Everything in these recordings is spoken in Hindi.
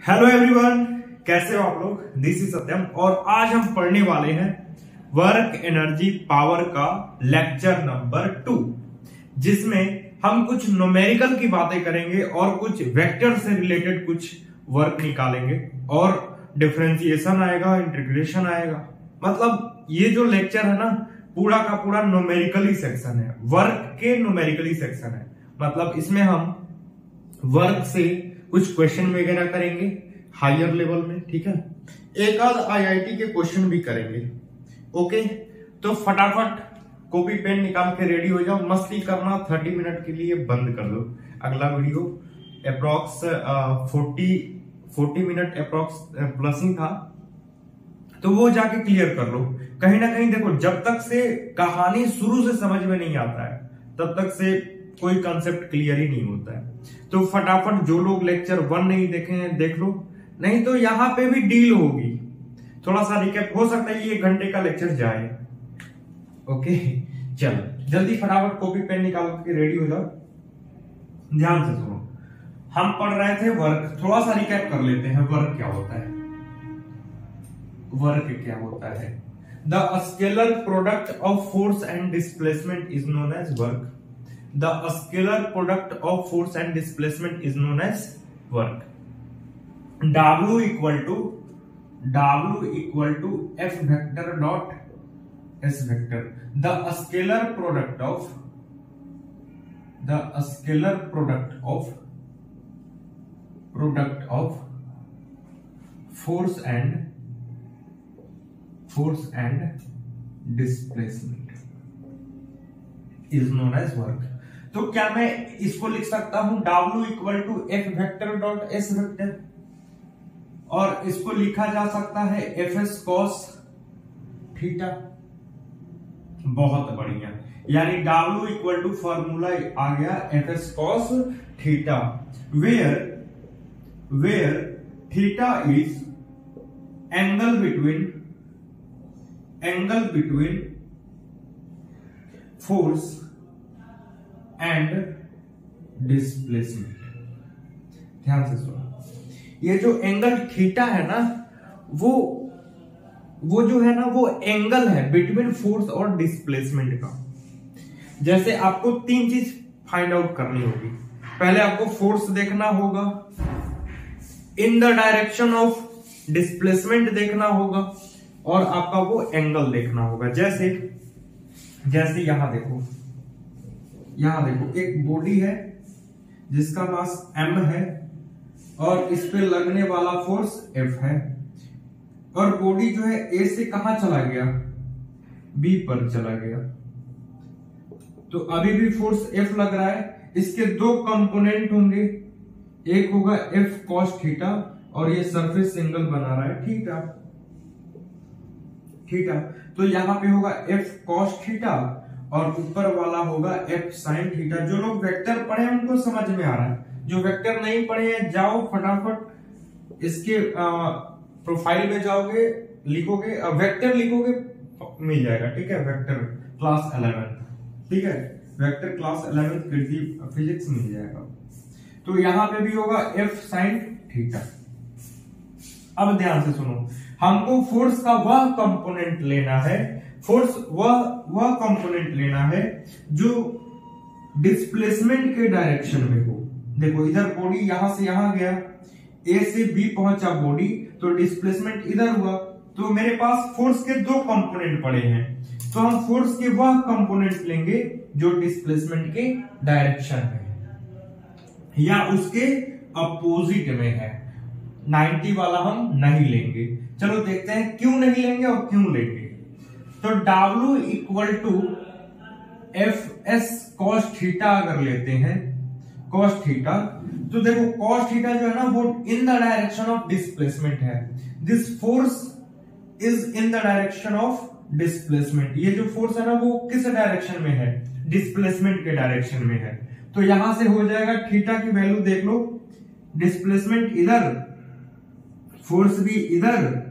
हेलो एवरीवन, कैसे हो आप लोग। दिस इज सत्यम और आज हम पढ़ने वाले हैं वर्क एनर्जी पावर का लेक्चर नंबर 2, जिसमें हम कुछ न्यूमेरिकल की बातें करेंगे और कुछ वेक्टर से रिलेटेड कुछ वर्क निकालेंगे और डिफरेंशिएशन आएगा, इंटीग्रेशन आएगा। मतलब ये जो लेक्चर है ना, पूरा का पूरा न्यूमेरिकली सेक्शन है, वर्क के न्यूमेरिकली सेक्शन है। मतलब इसमें हम वर्क से कुछ क्वेश्चन वगैरह करेंगे हायर लेवल में, ठीक है। एक आध आईआईटी के क्वेश्चन भी करेंगे। ओके, तो फटाफट कॉपी पेन निकाल के रेडी हो जाओ। मस्ती करना 30 मिनट के लिए बंद कर दो। अगला video approx 40 minute approx plus ही था, तो वो जाके क्लियर कर लो। कहीं ना कहीं देखो, जब तक से कहानी शुरू से समझ में नहीं आता है तब तक से कोई कंसेप्ट क्लियर ही नहीं होता है। तो फटाफट जो लोग लेक्चर 1 नहीं देखे हैं देख लो, नहीं तो यहां पे भी डील होगी। थोड़ा सा रिकैप हो सकता है, ये 1 घंटे का लेक्चर जाए। ओके, चलो जल्दी फटाफट कॉपी पेन निकाल के रेडी हो जाओ। ध्यान से सुनो, हम पढ़ रहे थे वर्क। थोड़ा सा रिकैप कर लेते हैं, वर्क क्या होता है। वर्क क्या होता है? The scalar product of force and displacement is known as work. The scalar product of force and displacement is known as work. W equal to F vector dot S vector. The scalar product of force and displacement is known as work. तो क्या मैं इसको लिख सकता हूं W equal to F vector dot S vector, और इसको लिखा जा सकता है Fs cos थीटा। बहुत बढ़िया, यानी W इक्वल टू फॉर्मूला आ गया Fs cos theta, where theta is angle between force and displacement. ध्यान से सुनो, ये जो एंगल थीटा है ना, वो जो है ना, वो एंगल है बिटवीन फोर्स और डिस्प्लेसमेंट का। जैसे आपको 3 चीज फाइंड आउट करनी होगी। पहले आपको फोर्स देखना होगा, इन द डायरेक्शन ऑफ डिस्प्लेसमेंट देखना होगा, और आपका वो एंगल देखना होगा। जैसे यहां देखो, एक बॉडी है जिसका मास m है और इस पे लगने वाला फोर्स F है, और बॉडी जो है A से कहां चला गया, B पर चला गया। तो अभी भी फोर्स F लग रहा है। इसके 2 कंपोनेंट होंगे, एक होगा F cos थीटा और ये सरफेस एंगल बना रहा है थीटा। तो यहां पे होगा F cos थीटा और ऊपर वाला होगा F sin थीटा। जो लोग वेक्टर पढ़े हैं उनको समझ में आ रहा है, जो वेक्टर नहीं पढ़े हैं जाओ फटाफट इसके प्रोफाइल में जाओगे, लिखोगे वेक्टर, लिखोगे मिल जाएगा, ठीक है। वेक्टर क्लास 11, ठीक है, वेक्टर क्लास 11 फिजिक्स मिल जाएगा। तो यहां पे भी होगा F sin थीटा। अब ध्यान से सुनो, हमको फोर्स का वह कंपोनेंट लेना है, वह कंपोनेंट लेना है जो डिस्प्लेसमेंट के डायरेक्शन में हो। देखो इधर बॉडी यहां से यहां गया, A से B पहुंचा बॉडी, तो डिस्प्लेसमेंट इधर हुआ। तो मेरे पास फोर्स के 2 कंपोनेंट पड़े हैं, तो हम फोर्स के वह कंपोनेंट लेंगे जो डिस्प्लेसमेंट के डायरेक्शन में है या उसके अपोजिट में है। 90 वाला हम नहीं लेंगे। चलो देखते हैं क्यों नहीं लेंगे और क्यों लेंगे। तो W equal to Fs cos theta अगर लेते हैं, cos थीटा, तो देखो cos थीटा जो है ना, वो in the direction of displacement है। This force is in the direction of displacement. ये जो फोर्स है ना, वो किस डायरेक्शन में है, डिस्प्लेसमेंट के डायरेक्शन में है। तो यहां से हो जाएगा थीटा की वैल्यू देख लो, डिस्प्लेसमेंट इधर, फोर्स भी इधर,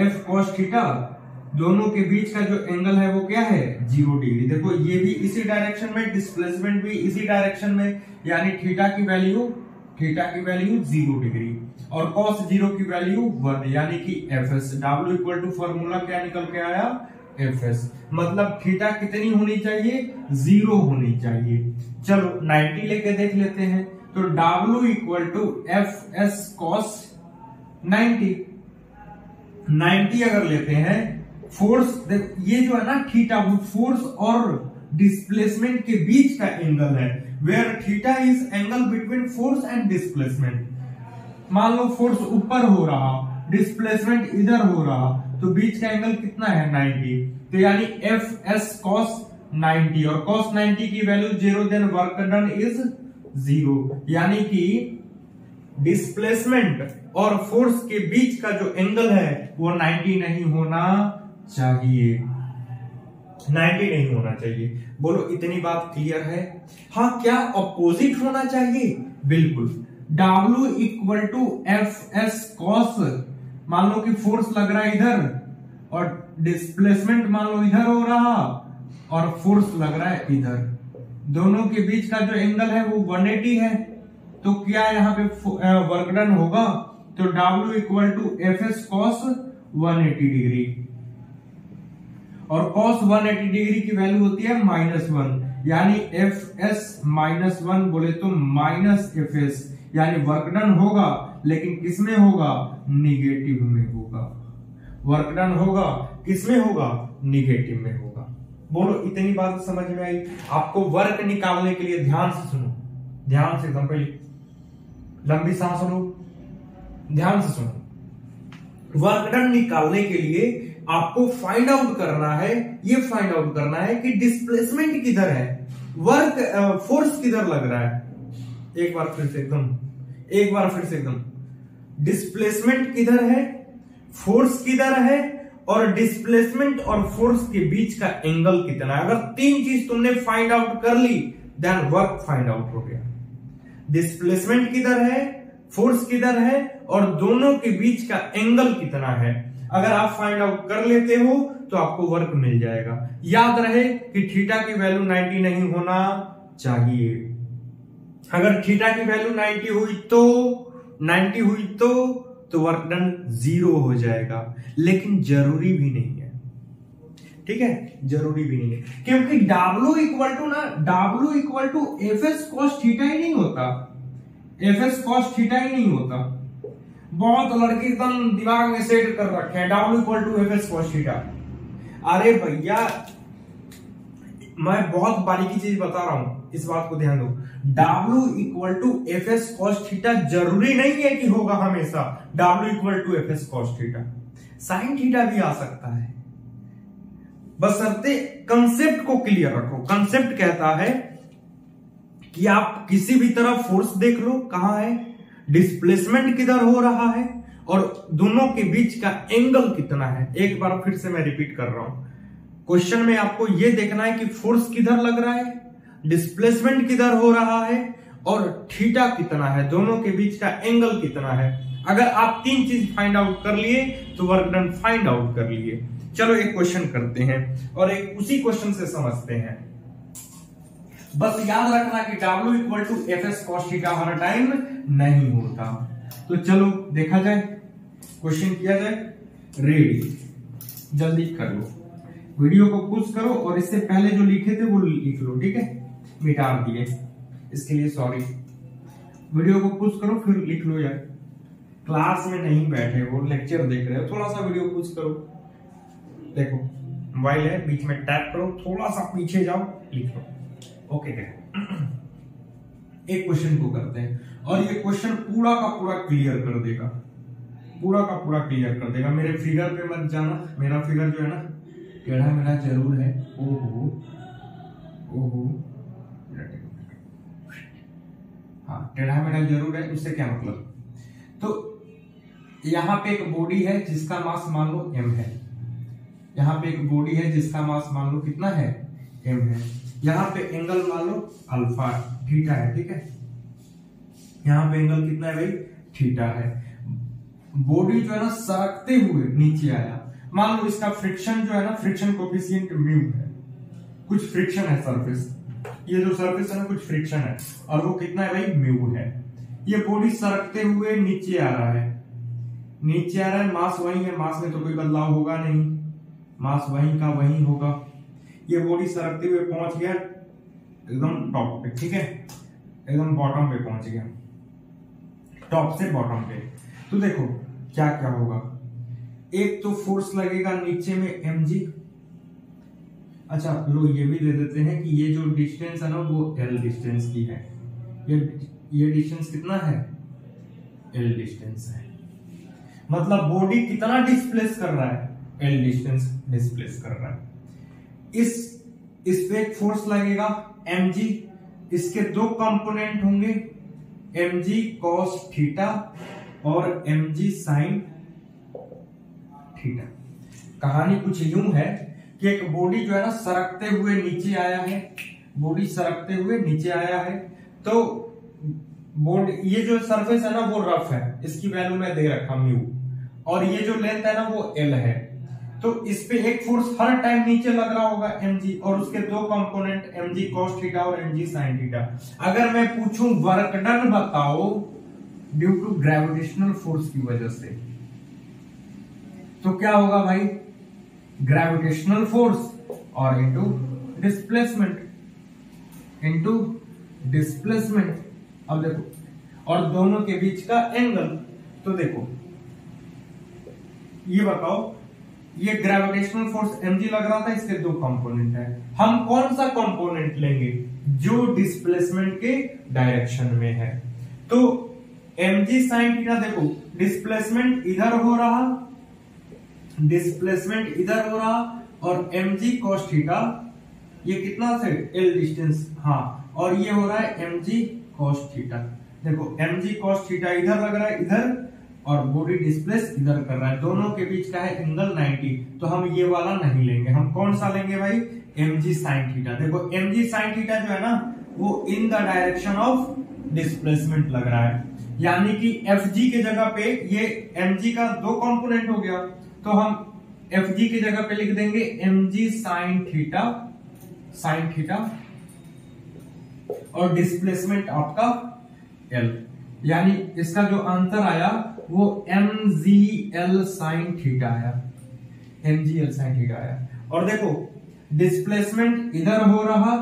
F cos थीटा, दोनों के बीच का जो एंगल है वो क्या है, 0 डिग्री। देखो ये भी इसी डायरेक्शन में, डिस्प्लेसमेंट भी इसी डायरेक्शन में, यानी थीटा की वैल्यू थीटा की वैल्यू 0 डिग्री और cos 0 की वैल्यू 1 यानी कि fs। W equal to formula क्या निकल के आया, fs। मतलब थीटा कितनी होनी चाहिए, 0 होनी चाहिए। चलो 90 लेके देख लेते हैं, तो W equal to fs cos 90 अगर लेते हैं, फोर्स ये जो है ना थीटा, वो फोर्स और डिस्प्लेसमेंट के बीच का एंगल है, where theta is angle between force and displacement. मान लो फोर्स ऊपर हो रहा, डिस्प्लेसमेंट इधर हो रहा, तो बीच का एंगल कितना है 90, तो यानी fs cos 90 और cos 90 की value 0, then work done is 0, यानी कि डिस्प्लेसमेंट और फोर्स के बीच का जो एंगल है वो 90 नहीं होना चाहिए, 90 नहीं होना चाहिए। बोलो इतनी बात क्लियर है। हाँ, क्या अपोजिट होना चाहिए, बिल्कुल। W equal to fs cos, मान लो कि फोर्स लग रहा है इधर और डिस्प्लेसमेंट मान लो इधर हो रहा और फोर्स लग रहा है इधर, दोनों के बीच का जो एंगल है वो 180 है, तो क्या यहाँ पे वर्क डन होगा, तो W equal to fs cos 180 degree और cos 180 डिग्री की वैल्यू होती है -1, यानी fs -1 बोले तो -fs, यानी वर्क डन होगा, लेकिन किसमें होगा, निगेटिव में होगा। वर्क डन होगा किसमें होगा, निगेटिव में होगा। बोलो इतनी बात समझ में आई। आपको वर्क निकालने के लिए ध्यान से सुनो, ध्यान से, एकदम पहले लंबी सांस लो, ध्यान से सुनो। वर्क डन निकालने के लिए आपको फाइंड आउट करना है, ये फाइंड आउट करना है कि डिस्प्लेसमेंट किधर है, वर्क फोर्स किधर लग रहा है। एक बार फिर से एकदम, डिस्प्लेसमेंट किधर है, फोर्स किधर है, और डिस्प्लेसमेंट और फोर्स के बीच का एंगल कितना है। अगर तीन चीज तुमने फाइंड आउट कर ली, देन वर्क फाइंड आउट हो गया। डिस्प्लेसमेंट किधर है, फोर्स किधर है, और दोनों के बीच का एंगल कितना है। अगर आप फाइंड आउट कर लेते हो तो आपको वर्क मिल जाएगा। याद रहे कि थीटा की वैल्यू 90 नहीं होना चाहिए। अगर थीटा की वैल्यू 90 हुई तो वर्क डन 0 हो जाएगा, लेकिन जरूरी भी नहीं है, ठीक है, जरूरी भी नहीं है, क्योंकि W equal to fs cos theta ही नहीं होता, fs cos थीटा ही नहीं होता। बहुत लड़के एकदम दिमाग में सेट कर रखे हैं W equal to fs cos theta. अरे भैया, मैं बहुत बारीकी चीज बता रहा हूं, इस बात को ध्यान दो। W equal to fs cos theta जरूरी नहीं है कि होगा हमेशा W equal to fs cos theta, sine theta भी आ सकता है, बशर्ते कंसेप्ट को क्लियर रखो। कंसेप्ट कहता है कि आप किसी भी तरह फोर्स देख लो कहां है, डिस्प्लेसमेंट किधर हो रहा है, और दोनों के बीच का एंगल कितना है। एक बार फिर से मैं रिपीट कर रहा हूं, क्वेश्चन में आपको यह देखना है कि फोर्स किधर लग रहा है, डिस्प्लेसमेंट किधर हो रहा है, और थीटा कितना है, दोनों के बीच का एंगल कितना है। अगर आप तीन चीज फाइंड आउट कर लिए तो वर्क डन फाइंड आउट कर लिए। चलो एक क्वेश्चन करते हैं और एक उसी क्वेश्चन से समझते हैं। बस याद रखना कि W equal to fs cos theta हर टाइम नहीं होता। तो चलो देखा जाए, क्वेश्चन किया जाए, रेडी, जल्दी कर लो, वीडियो को पुश करो और इससे पहले जो लिखे थे वो लिख लो, ठीक है, मिटा दिए, इसके लिए सॉरी। वीडियो को पुश करो फिर लिख लो यार, क्लास में नहीं बैठे हो, लेक्चर देख रहे हो, थोड़ा सा वीडियो पुश करो। देखो मोबाइल है, बीच में टैप करो, थोड़ा सा पीछे जाओ, लिख लो। ओके, एक क्वेश्चन को करते हैं और ये क्वेश्चन पूरा का पूरा क्लियर कर देगा, पूरा का पूरा क्लियर कर देगा। मेरे फिगर पे मत जाना, मेरा फिगर जो है ना टेढ़ा मेढ़ा जरूर है। ओहो ओहो, हाँ टेढ़ा मेढ़ा जरूर है, उससे क्या मतलब। तो यहाँ पे एक बॉडी है जिसका मास मान लो m है, यहाँ पे एक बॉडी है जिसका मास मान लो कितना है, m है। यहाँ पे एंगल मान लो अल्फा थीटा है, ठीक है, यहाँ पे एंगल कितना है भाई, थीटा है। बॉडी जो है ना सरकते हुए नीचे आया, मान लो इसका फ्रिक्शन जो है ना, फ्रिक्शन कोफिशिएंट म्यू है, कुछ फ्रिक्शन है सरफेस, ये जो सरफेस है ना कुछ फ्रिक्शन है, और वो कितना है भाई, म्यू है। ये बॉडी सरकते हुए नीचे आ रहा है, नीचे आ रहा है, मास वही है, मास में तो कोई बदलाव होगा नहीं, मास वही का वही होगा। ये बॉडी सरकते हुए पहुंच गया एकदम टॉप पे, ठीक है, एकदम बॉटम पे पहुंच गया, टॉप से बॉटम पे। तो देखो क्या क्या होगा, एक तो फोर्स लगेगा नीचे में mg। अच्छा लो ये भी दे देते हैं कि ये जो डिस्टेंस है ना वो l डिस्टेंस की है, ये डिस्टेंस कितना है, l डिस्टेंस है। मतलब बॉडी कितना डिस्प्लेस कर रहा है, l डिस्टेंस डिस्प्लेस कर रहा है। इस पे एक फोर्स लगेगा mg, इसके दो कंपोनेंट होंगे mg cos थीटा और mg sin थीटा। कहानी कुछ यूं है कि एक बॉडी जो है ना सरकते हुए नीचे आया है, बॉडी सरकते हुए नीचे आया है, तो बॉडी ये जो सरफेस है ना वो रफ है, इसकी वैल्यू मैं दे रखा म्यू, और ये जो लेंथ है ना वो एल है। तो इस पे एक फोर्स हर टाइम नीचे लग रहा होगा mg, और उसके दो कंपोनेंट mg cos थीटा और mg sin थीटा। अगर मैं पूछूं वर्क डन बताओ ड्यू टू ग्रेविटेशनल फोर्स की वजह से, तो क्या होगा भाई, ग्रेविटेशनल फोर्स और इनटू डिस्प्लेसमेंट। अब देखो और दोनों के बीच का एंगल, तो देखो ये बताओ, ये ग्रेविटेशनल फोर्स mg लग रहा था, इसके दो कंपोनेंट है, हम कौन सा कंपोनेंट लेंगे, जो डिस्प्लेसमेंट के डायरेक्शन में है। तो mg sin थीटा देखो डिस्प्लेसमेंट इधर हो रहा, डिस्प्लेसमेंट इधर हो रहा, और mg cos थीटा ये कितना से l डिस्टेंस, हाँ, और ये हो रहा है mg cos थीटा। देखो mg cos थीटा इधर लग रहा है इधर, और बॉडी डिस्प्लेस इधर कर रहा है, दोनों के बीच का है एंगल 90। तो हम ये वाला नहीं लेंगे, हम कौन सा लेंगे भाई, mg sin थीटा। देखो mg sin थीटा जो है ना वो in the direction of displacement लग रहा है, यानी कि fg के जगह पे ये mg का दो कंपोनेंट हो गया, तो हम fg की जगह पे लिख देंगे mg sin थीटा और डिस्प्लेसमेंट आपका l, यानी इसका जो आंसर आया वो mgl sin थीटा आया, mgl sin थीटा आया। और देखो डिस्प्लेसमेंट इधर हो रहा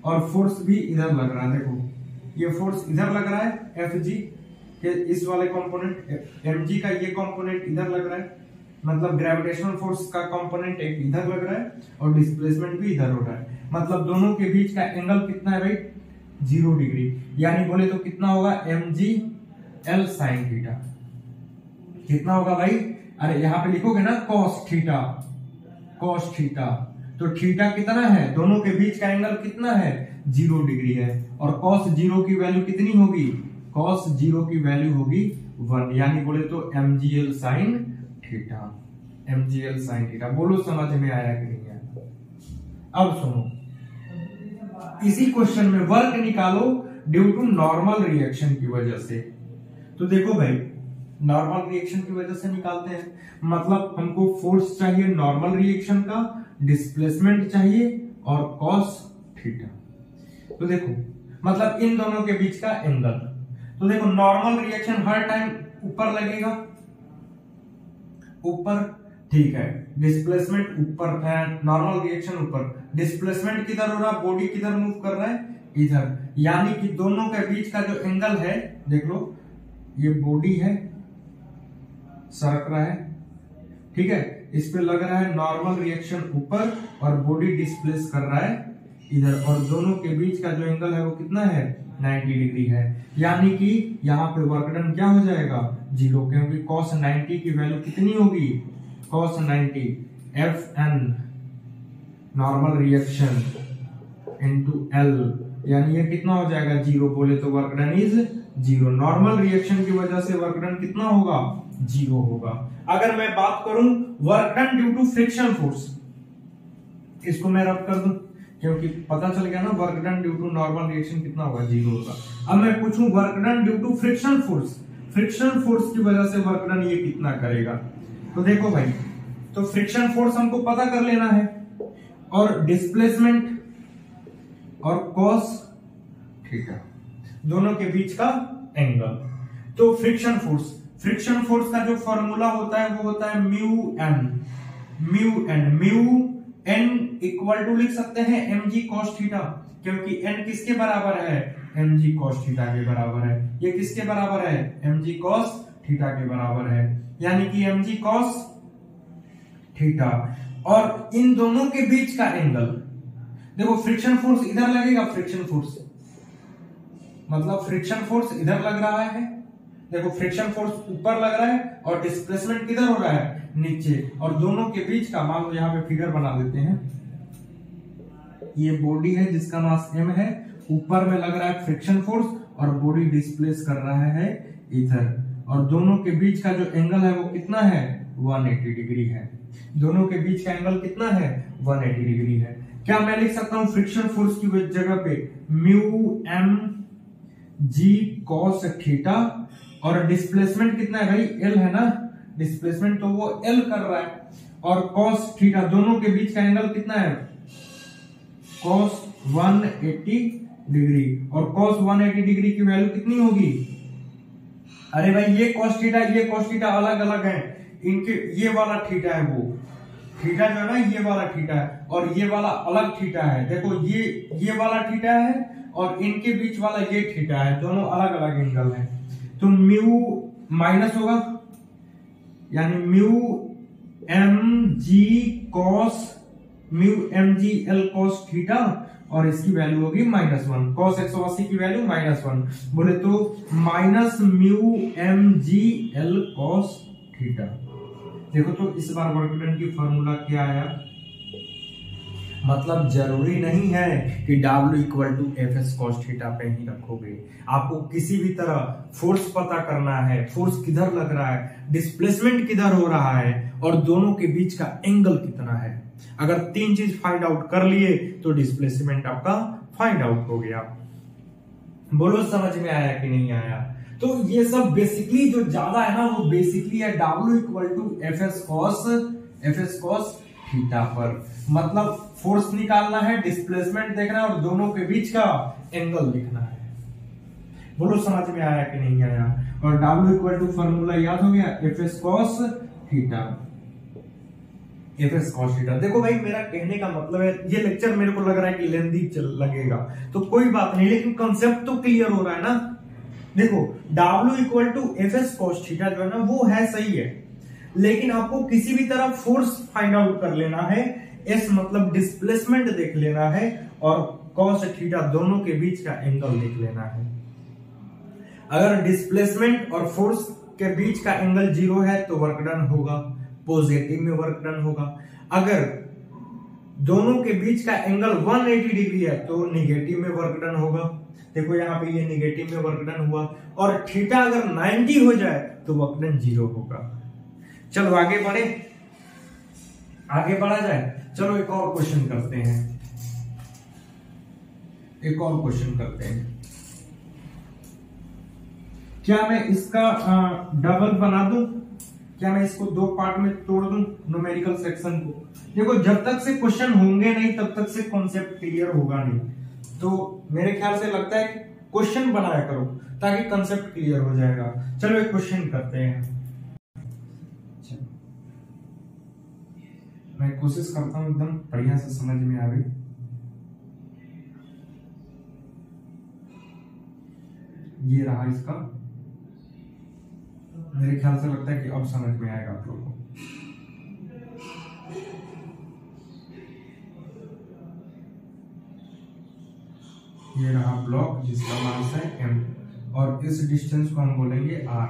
और फोर्स भी इधर लग रहा है, देखो ये फोर्स इधर लग रहा है fg के, इस वाले कंपोनेंट mg का ये कंपोनेंट इधर लग रहा है, मतलब ग्रेविटेशनल फोर्स का कंपोनेंट एक इधर लग रहा है और डिस्प्लेसमेंट भी इधर हो रहा है, मतलब दोनों के बीच का एंगल कितना है भाई, 0 डिग्री, यानी बोले तो कितना होगा mgl sin थीटा। कितना होगा भाई, अरे यहां पे लिखोगे ना cos थीटा, तो थीटा कितना है, दोनों के बीच का एंगल कितना है, 0 डिग्री है, और cos 0 की वैल्यू कितनी होगी, cos 0 की वैल्यू होगी 1, यानी बोले तो mgl sin थीटा। बोलो समझ में आया कि नहीं आया। अब सुनो, इसी क्वेश्चन में वर्क निकालो ड्यू टू नॉर्मल रिएक्शन की वजह से। तो देखो भाई नॉर्मल रिएक्शन की वजह से निकालते हैं, मतलब हमको फोर्स चाहिए नॉर्मल रिएक्शन का, डिस्प्लेसमेंट चाहिए और cos थीटा। तो देखो मतलब इन दोनों के बीच का एंगल, तो देखो नॉर्मल रिएक्शन हर टाइम ऊपर लगेगा, ऊपर, ठीक है, डिस्प्लेसमेंट ऊपर, नॉर्मल रिएक्शन ऊपर, डिस्प्लेसमेंट किधर हो रहा, बॉडी किधर मूव कर रहा है, इधर, यानी कि दोनों के बीच का जो एंगल है, देख लो ये बॉडी है, सरक रहा है, ठीक है, इस पे लग रहा है नॉर्मल रिएक्शन ऊपर और बॉडी डिस्प्लेस कर रहा है इधर, और दोनों के बीच का जो एंगल है वो कितना है, 90 डिग्री है, यानी कि यहाँ पे वर्क डन क्या हो जाएगा, 0, क्योंकि cos 90 की वैल्यू कितनी होगी, cos 90 Fn normal reaction into L, यानी ये कितना हो जाएगा, 0, बोले तो work done is 0। Normal reaction की वजह से वर्क डन कितना होगा, 0 होगा। अगर मैं बात करूं work done due to friction force, इसको मैं रब कर दूं, क्योंकि पता चल गया ना work done due to normal reaction कितना होगा, 0 होगा। अब मैं पूछूं work done due to friction force, friction force की वजह से वर्क डन ये कितना करेगा। तो देखो भाई, तो फ्रिक्शन फोर्स हमको पता कर लेना है, और डिस्प्लेसमेंट और cos थीटा दोनों के बीच का एंगल। तो फ्रिक्शन फोर्स का जो फॉर्मूला होता है वो होता है म्यू एन इक्वल टू लिख सकते हैं mg cos थीटा, क्योंकि n किसके बराबर है, mg cos थीटा के बराबर है। ये किसके बराबर है, mg cos थीटा के बराबर है, यानी कि mg cos थीटा। और इन दोनों के बीच का एंगल देखो, फ्रिक्शन फोर्स इधर लगेगा, फ्रिक्शन फोर्स मतलब फ्रिक्शन फोर्स इधर लग रहा है, देखो फ्रिक्शन फोर्स ऊपर लग रहा है और डिस्प्लेसमेंट किधर हो रहा है, नीचे। और दोनों के बीच का मान लो यहाँ पे फिगर बना देते हैं, ये बॉडी है जिसका मास m है, ऊपर में लग रहा है फ्रिक्शन फोर्स और बॉडी डिस्प्लेस कर रहा है इधर, और दोनों के बीच का जो एंगल है वो कितना है, 180 डिग्री है। दोनों के बीच का एंगल कितना है, 180 डिग्री है। क्या मैं लिख सकता हूं फ्रिक्शन फोर्स की जगह पे mu M G cos theta, और डिस्प्लेसमेंट कितना है भाई, एल है ना, डिस्प्लेसमेंट तो वो एल कर रहा है, और कॉस थीटा, दोनों के बीच का एंगल कितना है, कॉस 180 डिग्री। और कॉस 180 डिग्री की वैल्यू कितनी होगी, अरे भाई ये कॉस थीटा अलग अलग है, इनके ये वाला थीटा है, वो थीटा जो है ना ये वाला थीटा है, और ये वाला अलग थीटा है। देखो ये वाला थीटा है और इनके बीच वाला ये थीटा है, दोनों अलग अलग एंगल है। तो म्यू माइनस होगा, यानी mu M G L cos theta, और इसकी वैल्यू होगी -1, कॉस 180 की वैल्यू -1, बोले तो minus mu M G L cos theta. देखो तो इस बार वर्क डन की फॉर्मूला क्या आया, मतलब जरूरी नहीं है कि W equal to F S cos theta पे ही रखोगे, आपको किसी भी तरह फोर्स पता करना है, फोर्स किधर लग रहा है, डिस्प्लेसमेंट किधर हो रहा है, और दोनों के बीच का एंगल कितना है। अगर तीन चीज फाइंड आउट कर लिए तो डिस्प्लेसमेंट आपका फाइंड आउट हो गया। बोलो समझ में आया कि नहीं आया। तो ये सब बेसिकली जो ज्यादा है ना वो बेसिकली है W equal to F S cos theta पर, मतलब फोर्स निकालना है, डिस्प्लेसमेंट देखना है और दोनों के बीच का एंगल लिखना है। बोलो समझ में आया कि नहीं आया। और W इक्वल टू फॉर्मूला याद हो गया, एफ एस कॉस थीटा। देखो भाई मेरा कहने का मतलब है, ये लेक्चर मेरे को लग रहा है कि लेंथी लगेगा तो कोई बात नहीं, लेकिन कंसेप्ट तो क्लियर हो रहा है ना। देखो W equal to F S cos theta जो है ना वो है सही है, लेकिन आपको किसी भी तरह फोर्स फाइंड आउट कर लेना है, एस मतलब डिस्प्लेसमेंट देख लेना है, और कॉस थीटा दोनों के बीच का एंगल देख लेना है। अगर डिस्प्लेसमेंट और फोर्स के बीच का एंगल 0 है तो वर्क डन होगा, पॉजिटिव में वर्क डन होगा। अगर दोनों के बीच का एंगल 180 डिग्री है तो निगेटिव में वर्क डन होगा। देखो यहाँ पे ये निगेटिव में वर्क डन हुआ, और थीटा अगर 90 हो जाए तो वर्क डन 0 होगा। चलो आगे बढ़ा जाए। चलो एक और क्वेश्चन करते हैं, क्या मैं इसका डबल बना दूं, क्या मैं इसको 2 पार्ट में तोड़ दूं न्यूमेरिकल सेक्शन को। देखो जब तक से क्वेश्चन होंगे नहीं तब तक से कॉन्सेप्ट क्लियर होगा नहीं, तो मेरे ख्याल से लगता है क्वेश्चन बनाया करो ताकि कॉन्सेप्ट क्लियर हो जाएगा। चलो एक क्वेश्चन करते हैं, मैं कोशिश करता हूं एकदम बढ़िया से समझ में आवे। ये रहा इसका, मेरे ख्याल से लगता है कि अब समझ में आएगा आप लोगों को। ये रहा ब्लॉक जिसका मास है m, और इस डिस्टेंस को हम बोलेंगे r।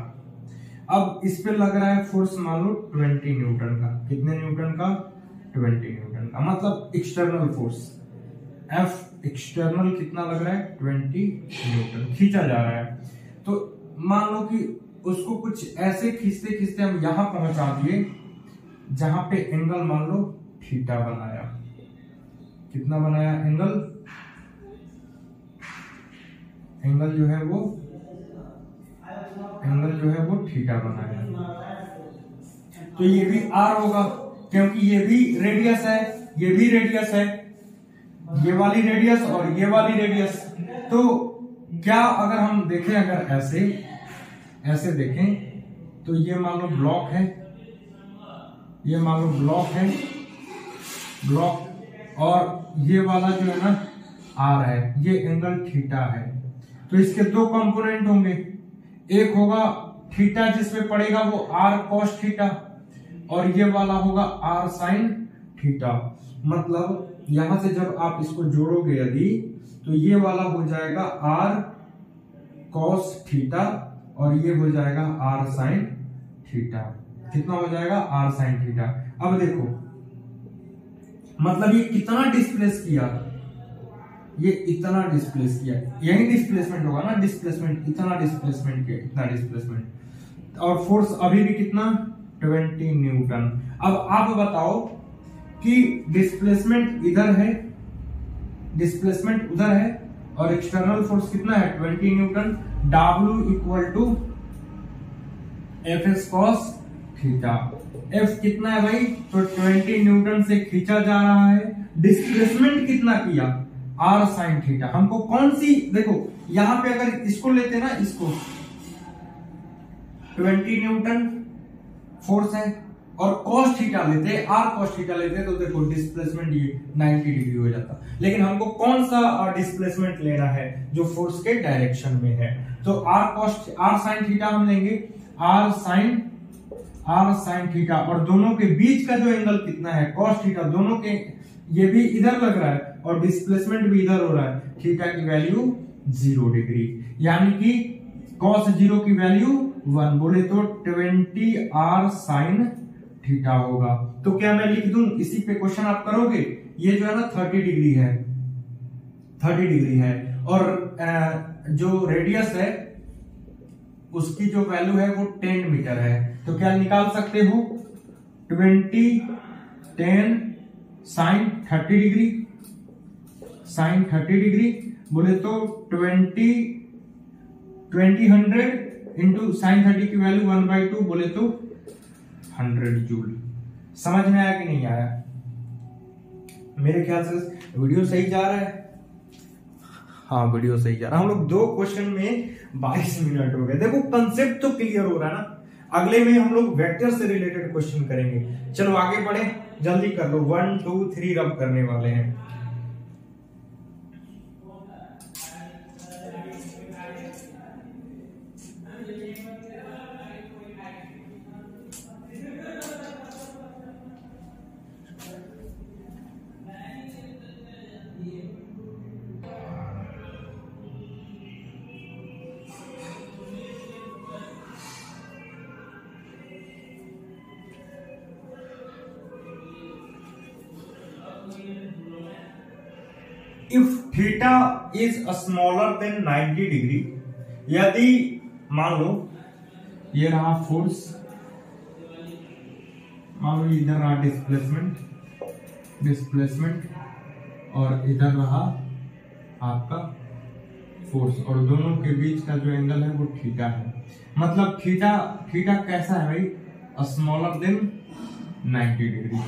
अब इस पे लग रहा है फोर्स मान लो 20 न्यूटन का, कितने न्यूटन का, 20 न्यूटन का, मतलब एक्सटर्नल फोर्स F एक्सटर्नल कितना लग रहा है, 20 न्यूटन खींचा जा रहा है। तो मान लो कि उसको कुछ ऐसे खींचते खींचते हम यहां पहुंचा दिए जहां पे एंगल मान लो थीटा बनाया, कितना बनाया एंगल जो है वो थीटा बनाया। तो ये भी r होगा क्योंकि ये भी रेडियस है, ये वाली रेडियस और ये वाली रेडियस, तो क्या अगर हम देखें, अगर ऐसे देखें तो ये मान लो ब्लॉक है, ये मान लो ब्लॉक और ये वाला जो है ना आर है, ये एंगल थीटा है। तो इसके दो कंपोनेंट होंगे, एक होगा थीटा जिसमें पड़ेगा वो आर कॉस थीटा और ये वाला होगा आर साइन थीटा। मतलब यहां से जब आप इसको जोड़ोगे यदि, तो ये वाला हो जाएगा आर कॉस थीटा और ये हो जाएगा आर साइन थीटा। कितना हो जाएगा? R sine theta. अब देखो मतलब ये कितना डिस्प्लेस किया, ये इतना डिस्प्लेस किया, यही डिस्प्लेसमेंट होगा ना, डिस्प्लेसमेंट इतना डिस्प्लेसमेंट किया, इतना डिस्प्लेसमेंट और फोर्स अभी भी कितना 20 न्यूटन। अब आप बताओ कि डिस्प्लेसमेंट इधर है, डिस्प्लेसमेंट उधर है और एक्सटर्नल फोर्स कितना है 20 newton. W equal to F S cos theta. F कितना है भाई? तो 20 न्यूटन से खींचा जा रहा है। डिस्प्लेसमेंट कितना किया? R sine theta. हमको कौन सी, देखो यहां पे अगर इसको लेते ना, इसको 20 न्यूटन फोर्स है और कॉस थीटा लेते, आर कॉस थीटा लेते, तो देखो डिस्प्लेसमेंट ये 90 डिग्री हो जाता। लेकिन हमको कौन सा डिस्प्लेसमेंट लेना है? जो फोर्स के डायरेक्शन में है। तो आर साइन थीटा हम लेंगे, आर साइन थीटा और दोनों के बीच का जो एंगल कितना है कॉस थीटा। दोनों के ये भी इधर लग रहा है और डिस्प्लेसमेंट भी इधर हो रहा है। थीटा की वैल्यू 0 डिग्री, यानी कि कॉस 0 की वैल्यू 1, बोले तो 20 आर साइन थीटा होगा। तो क्या मैं लिख दूं इसी पे क्वेश्चन आप करोगे? ये जो है ना 30 डिग्री है, 30 डिग्री है और जो रेडियस है उसकी जो वैल्यू है वो 10 मीटर है। तो क्या निकाल सकते हो? 20 10 साइन 30 डिग्री, साइन 30 डिग्री बोले तो 20 100 इंटू साइन 30 की वैल्यू 1/2 बोले तो 100 जूल। समझ में आया कि नहीं आया? मेरे ख्याल से वीडियो सही जा रहा है। हाँ वीडियो सही जा रहा है। हम लोग 2 क्वेश्चन में 22 मिनट हो गए। देखो कंसेप्ट तो क्लियर हो रहा है ना। अगले में हम लोग वेक्टर से रिलेटेड क्वेश्चन करेंगे। चलो आगे बढ़े, जल्दी कर लो। 1 2 3 रब करने वाले हैं। If theta is smaller than 90 degree, यदि मान लो ये रहा फोर्स, मान लो इधर रहा डिस्प्लेसमेंट और इधर रहा आपका फोर्स और दोनों के बीच का जो एंगल है वो थीटा है। मतलब थीटा कैसा है भाई? Smaller than 90 degree.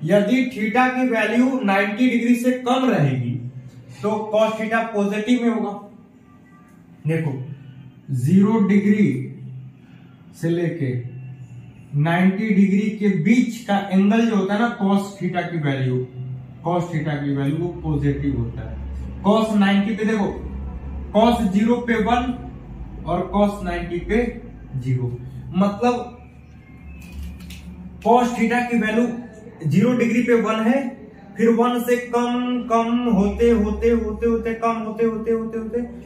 यदि थीटा की वैल्यू 90 डिग्री से कम रहेगी तो cos थीटा पॉजिटिव में होगा। देखो 0 डिग्री से लेके 90 डिग्री के बीच का एंगल जो होता है ना, cos थीटा की वैल्यू वो पॉजिटिव होता है। cos 90 पे देखो, cos 0 पे 1 और cos 90 पे 0। मतलब cos थीटा की वैल्यू 0 डिग्री पे 1 है, फिर 1 से कम होते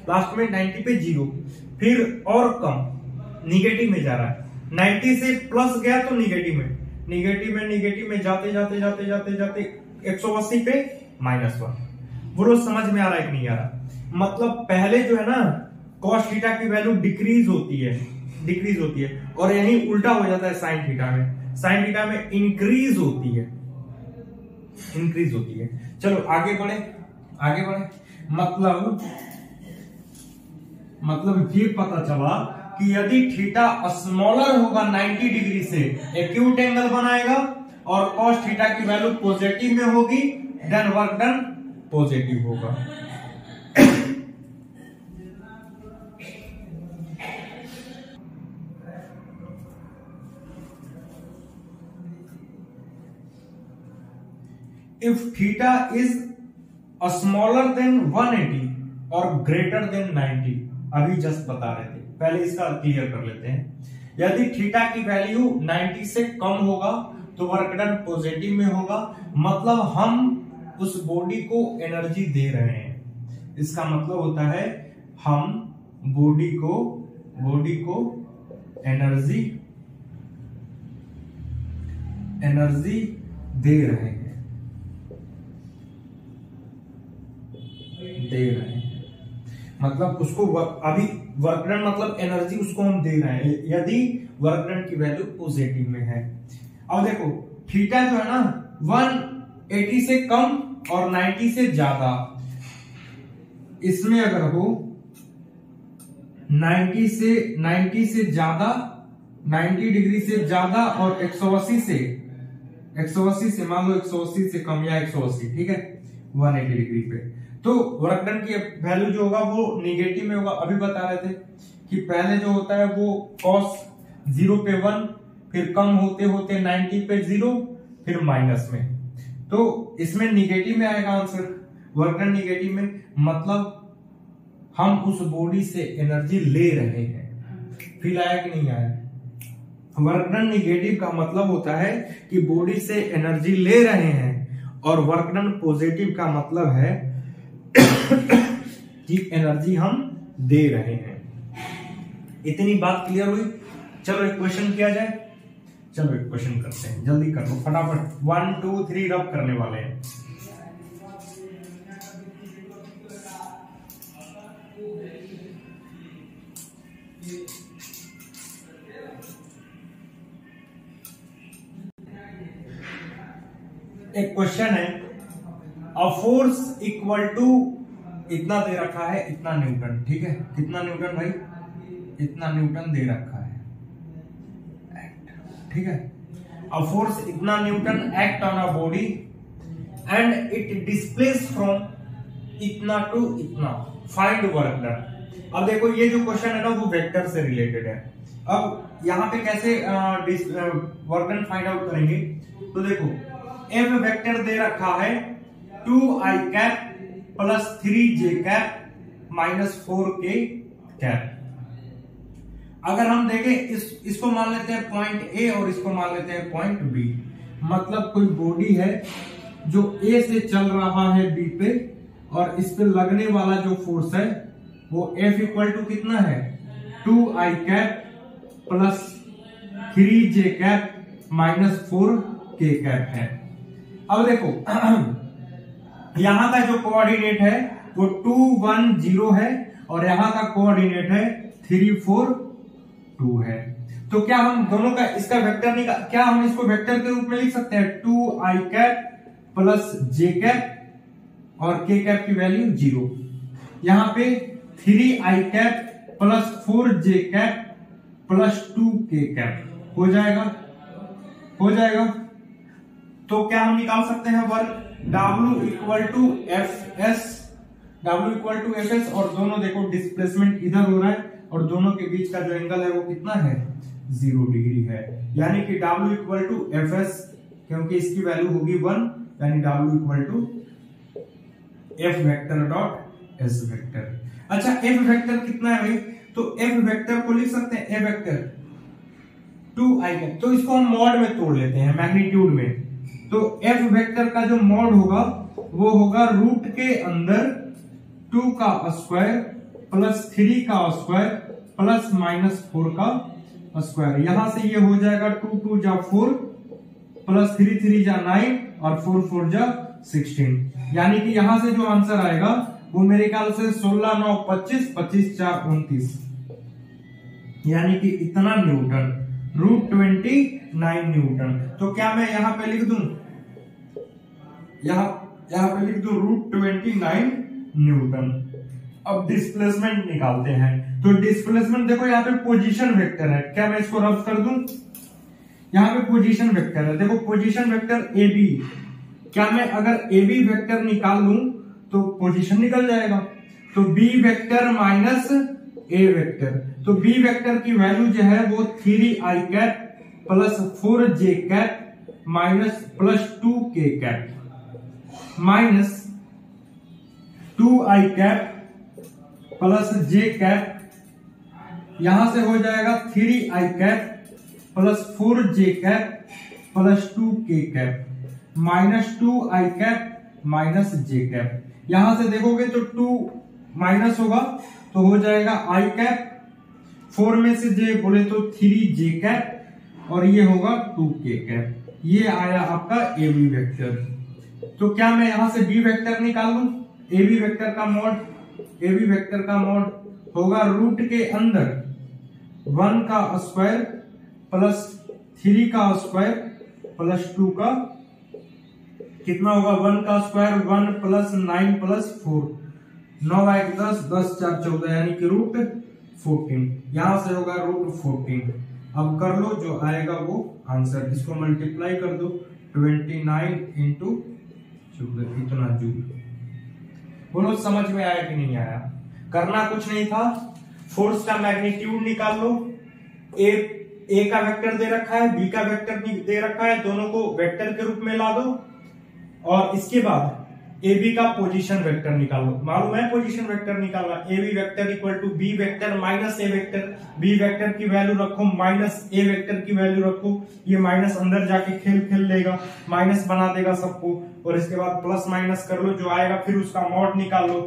लास्ट में 90 पे 0, फिर और कम निगेटिव में जा रहा है। 90 से प्लस गया तो निगेटिव में जाते 180 पे -1। बोलो समझ में आ रहा है कि नहीं आ रहा? मतलब पहले जो है ना cos थीटा की वैल्यू डिक्रीज होती है और यही उल्टा हो जाता है साइन थीटा में इंक्रीज होती है। चलो आगे बढ़े। मतलब ये पता चला कि यदि थीटा स्मॉलर होगा 90 डिग्री से, एक्यूट एंगल बनाएगा और cos थीटा की वैल्यू पॉजिटिव में होगी, देन वर्क डन पॉजिटिव होगा। If theta is smaller than 180 और ग्रेटर देन 90, अभी जस्ट बता रहे थे, पहले इसका क्लियर कर लेते हैं। यदि थीटा की वैल्यू 90 से कम होगा तो वर्क डन पॉजिटिव में होगा, मतलब हम उस बॉडी को एनर्जी दे रहे हैं। इसका मतलब होता है हम बॉडी को एनर्जी दे रहे हैं, मतलब उसको अभी वर्क डन मतलब एनर्जी उसको हम दे रहे हैं यदि वर्क डन की वैल्यू पॉजिटिव में है। अब देखो थीटा जो है ना 180 से कम और 90 से ज्यादा, इसमें अगर हो 90 से ज्यादा, 90 डिग्री से ज्यादा और 180 से मान लो 180 से कम या 180, ठीक है 180 डिग्री पे, तो वर्क डन की वैल्यू जो होगा वो निगेटिव में होगा। अभी बता रहे थे कि पहले जो होता है वो cos 0 पे 1, फिर कम होते होते 90 पे 0, फिर माइनस में, तो इसमें निगेटिव में आएगा आंसर, वर्क डन निगेटिव में, मतलब हम उस बॉडी से एनर्जी ले रहे हैं। फील आया कि नहीं आया? वर्क डन निगेटिव का मतलब होता है कि बॉडी से एनर्जी ले रहे हैं, और वर्क डन पॉजिटिव का मतलब है कि एनर्जी हम दे रहे हैं। इतनी बात क्लियर हुई? चलो एक क्वेश्चन किया जाए, चलो एक क्वेश्चन करते हैं, जल्दी कर लो फटाफट, 1 2 3 रब करने वाले हैं। एक क्वेश्चन है, अ फोर्स इक्वल टू इतना दे रखा है, इतना न्यूटन, ठीक है, कितना न्यूटन भाई? इतना न्यूटन दे रखा है, ठीक है, अ फोर्स इतना Newton act on a body and it displace from इतना टू इतना, फाइंड वर्क डन। अब देखो ये जो क्वेश्चन है ना वो वेक्टर से रिलेटेड है। अब यहाँ पे कैसे वर्क डन फाइंड आउट करेंगे? तो देखो एफ वेक्टर दे रखा है 2i cap plus 3j cap minus 4k cap. अगर हम देखें इसको मान लेते हैं पॉइंट ए और इसको मान लेते हैं पॉइंट बी, मतलब कोई बॉडी है जो ए से चल रहा है बी पे, और इस पे लगने वाला जो फोर्स है वो F इक्वल टू कितना है? 2i cap plus 3j cap minus 4k cap है। अब देखो यहां का जो कोऑर्डिनेट है वो 2 1 0 है और यहां का कोऑर्डिनेट है 3 4 2 है। तो क्या हम दोनों का इसका वेक्टर निकाल, क्या हम इसको वेक्टर के रूप में लिख सकते हैं? 2i cap plus j cap और k कैप की वैल्यू 0, यहां पे 3i cap plus 4j cap plus 2k cap हो जाएगा। तो क्या हम निकाल सकते हैं work? W equal to F S, और दोनों देखो डिस्प्लेसमेंट इधर हो रहा है और दोनों के बीच का जो एंगल है वो कितना है? 0 डिग्री है, यानी कि W equal to F S, क्योंकि इसकी वैल्यू होगी 1, यानी W equal to F vector dot S vector. अच्छा एफ वेक्टर कितना है भाई? तो एफ वेक्टर को लिख सकते हैं एफ वेक्टर 2i कैप, तो इसको हम मॉड में तोड़ लेते हैं, मैग्नीट्यूड में। तो एफ वेक्टर का जो मॉड होगा वो होगा रूट के अंदर 2 का स्क्वायर प्लस 3 का स्क्वायर प्लस माइनस 4 का स्क्वायर। यहां से ये हो जाएगा 2 2 जा 4 प्लस 3 3 जा 9 और 4 4 जा 16, यानी कि यहां से जो आंसर आएगा वो मेरे ख्याल से 16 9 25 25 4 29, यानी कि इतना न्यूटन, √29 न्यूटन। तो क्या मैं यहां पे लिख दूं, यहां पे लिख दूं √29 न्यूटन। अब डिस्प्लेसमेंट निकालते हैं, तो डिस्प्लेसमेंट देखो यहाँ पे पोजीशन वेक्टर है, क्या मैं इसको रफ कर दूं? यहाँ पे पोजीशन वेक्टर है, देखो पोजीशन वेक्टर ए बी, क्या मैं अगर ए बी वेक्टर निकाल लूं तो पोजीशन निकल जाएगा। तो B vector minus A vector, तो बी वेक्टर की वैल्यू जो है वो 3i cap plus 4j cap minus plus 2k cap, minus 2i cap plus j cap, यहां से हो जाएगा 3i cap plus 4j cap plus 2k cap minus 2i cap minus j cap. यहां से देखोगे तो 2 माइनस होगा तो हो जाएगा i कैप, 4 में से j बोले तो 3j कैप और ये होगा 2k कैप। ये आया आपका ए बी वेक्टर। तो क्या मैं यहां से बी वेक्टर निकाल लूं? ए बी वेक्टर का मोड होगा रूट के अंदर 1 का स्क्वायर प्लस 3 का स्क्वायर प्लस 2 का कितना होगा 1 का स्क्वायर 1 प्लस 9 प्लस 4, 9 1 10, 10 4 14 यानी कि रूट 14। यहां से होगा रूट 14। अब कर लो जो आएगा वो आंसर, इसको मल्टीप्लाई कर दो 29 इंटू इतना जूल। बोलो समझ में आया कि नहीं आया? करना कुछ नहीं था, फोर्स का मैग्नीट्यूड निकाल लो। ए का वेक्टर दे रखा है, बी का वेक्टर दे रखा है, दोनों को वेक्टर के रूप में ला दो और इसके बाद ए बी का पोजीशन वेक्टर निकाल लो। मालूम है पोजीशन वेक्टर निकालना, A B vector equal to B vector minus A vector. B vector की वैल्यू रखो माइनस ए वेक्टर की वैल्यू रखो, ये माइनस अंदर जाके खेल लेगा, माइनस बना देगा सबको और इसके बाद प्लस माइनस कर लो जो आएगा, फिर उसका मॉड निकाल लो,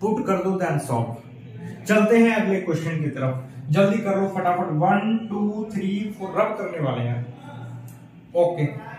पुट कर दो, देन सॉल्व। चलते हैं अगले क्वेश्चन की तरफ, जल्दी कर लो फटाफट। 1 2 3 4 रब करने वाले हैं। ओके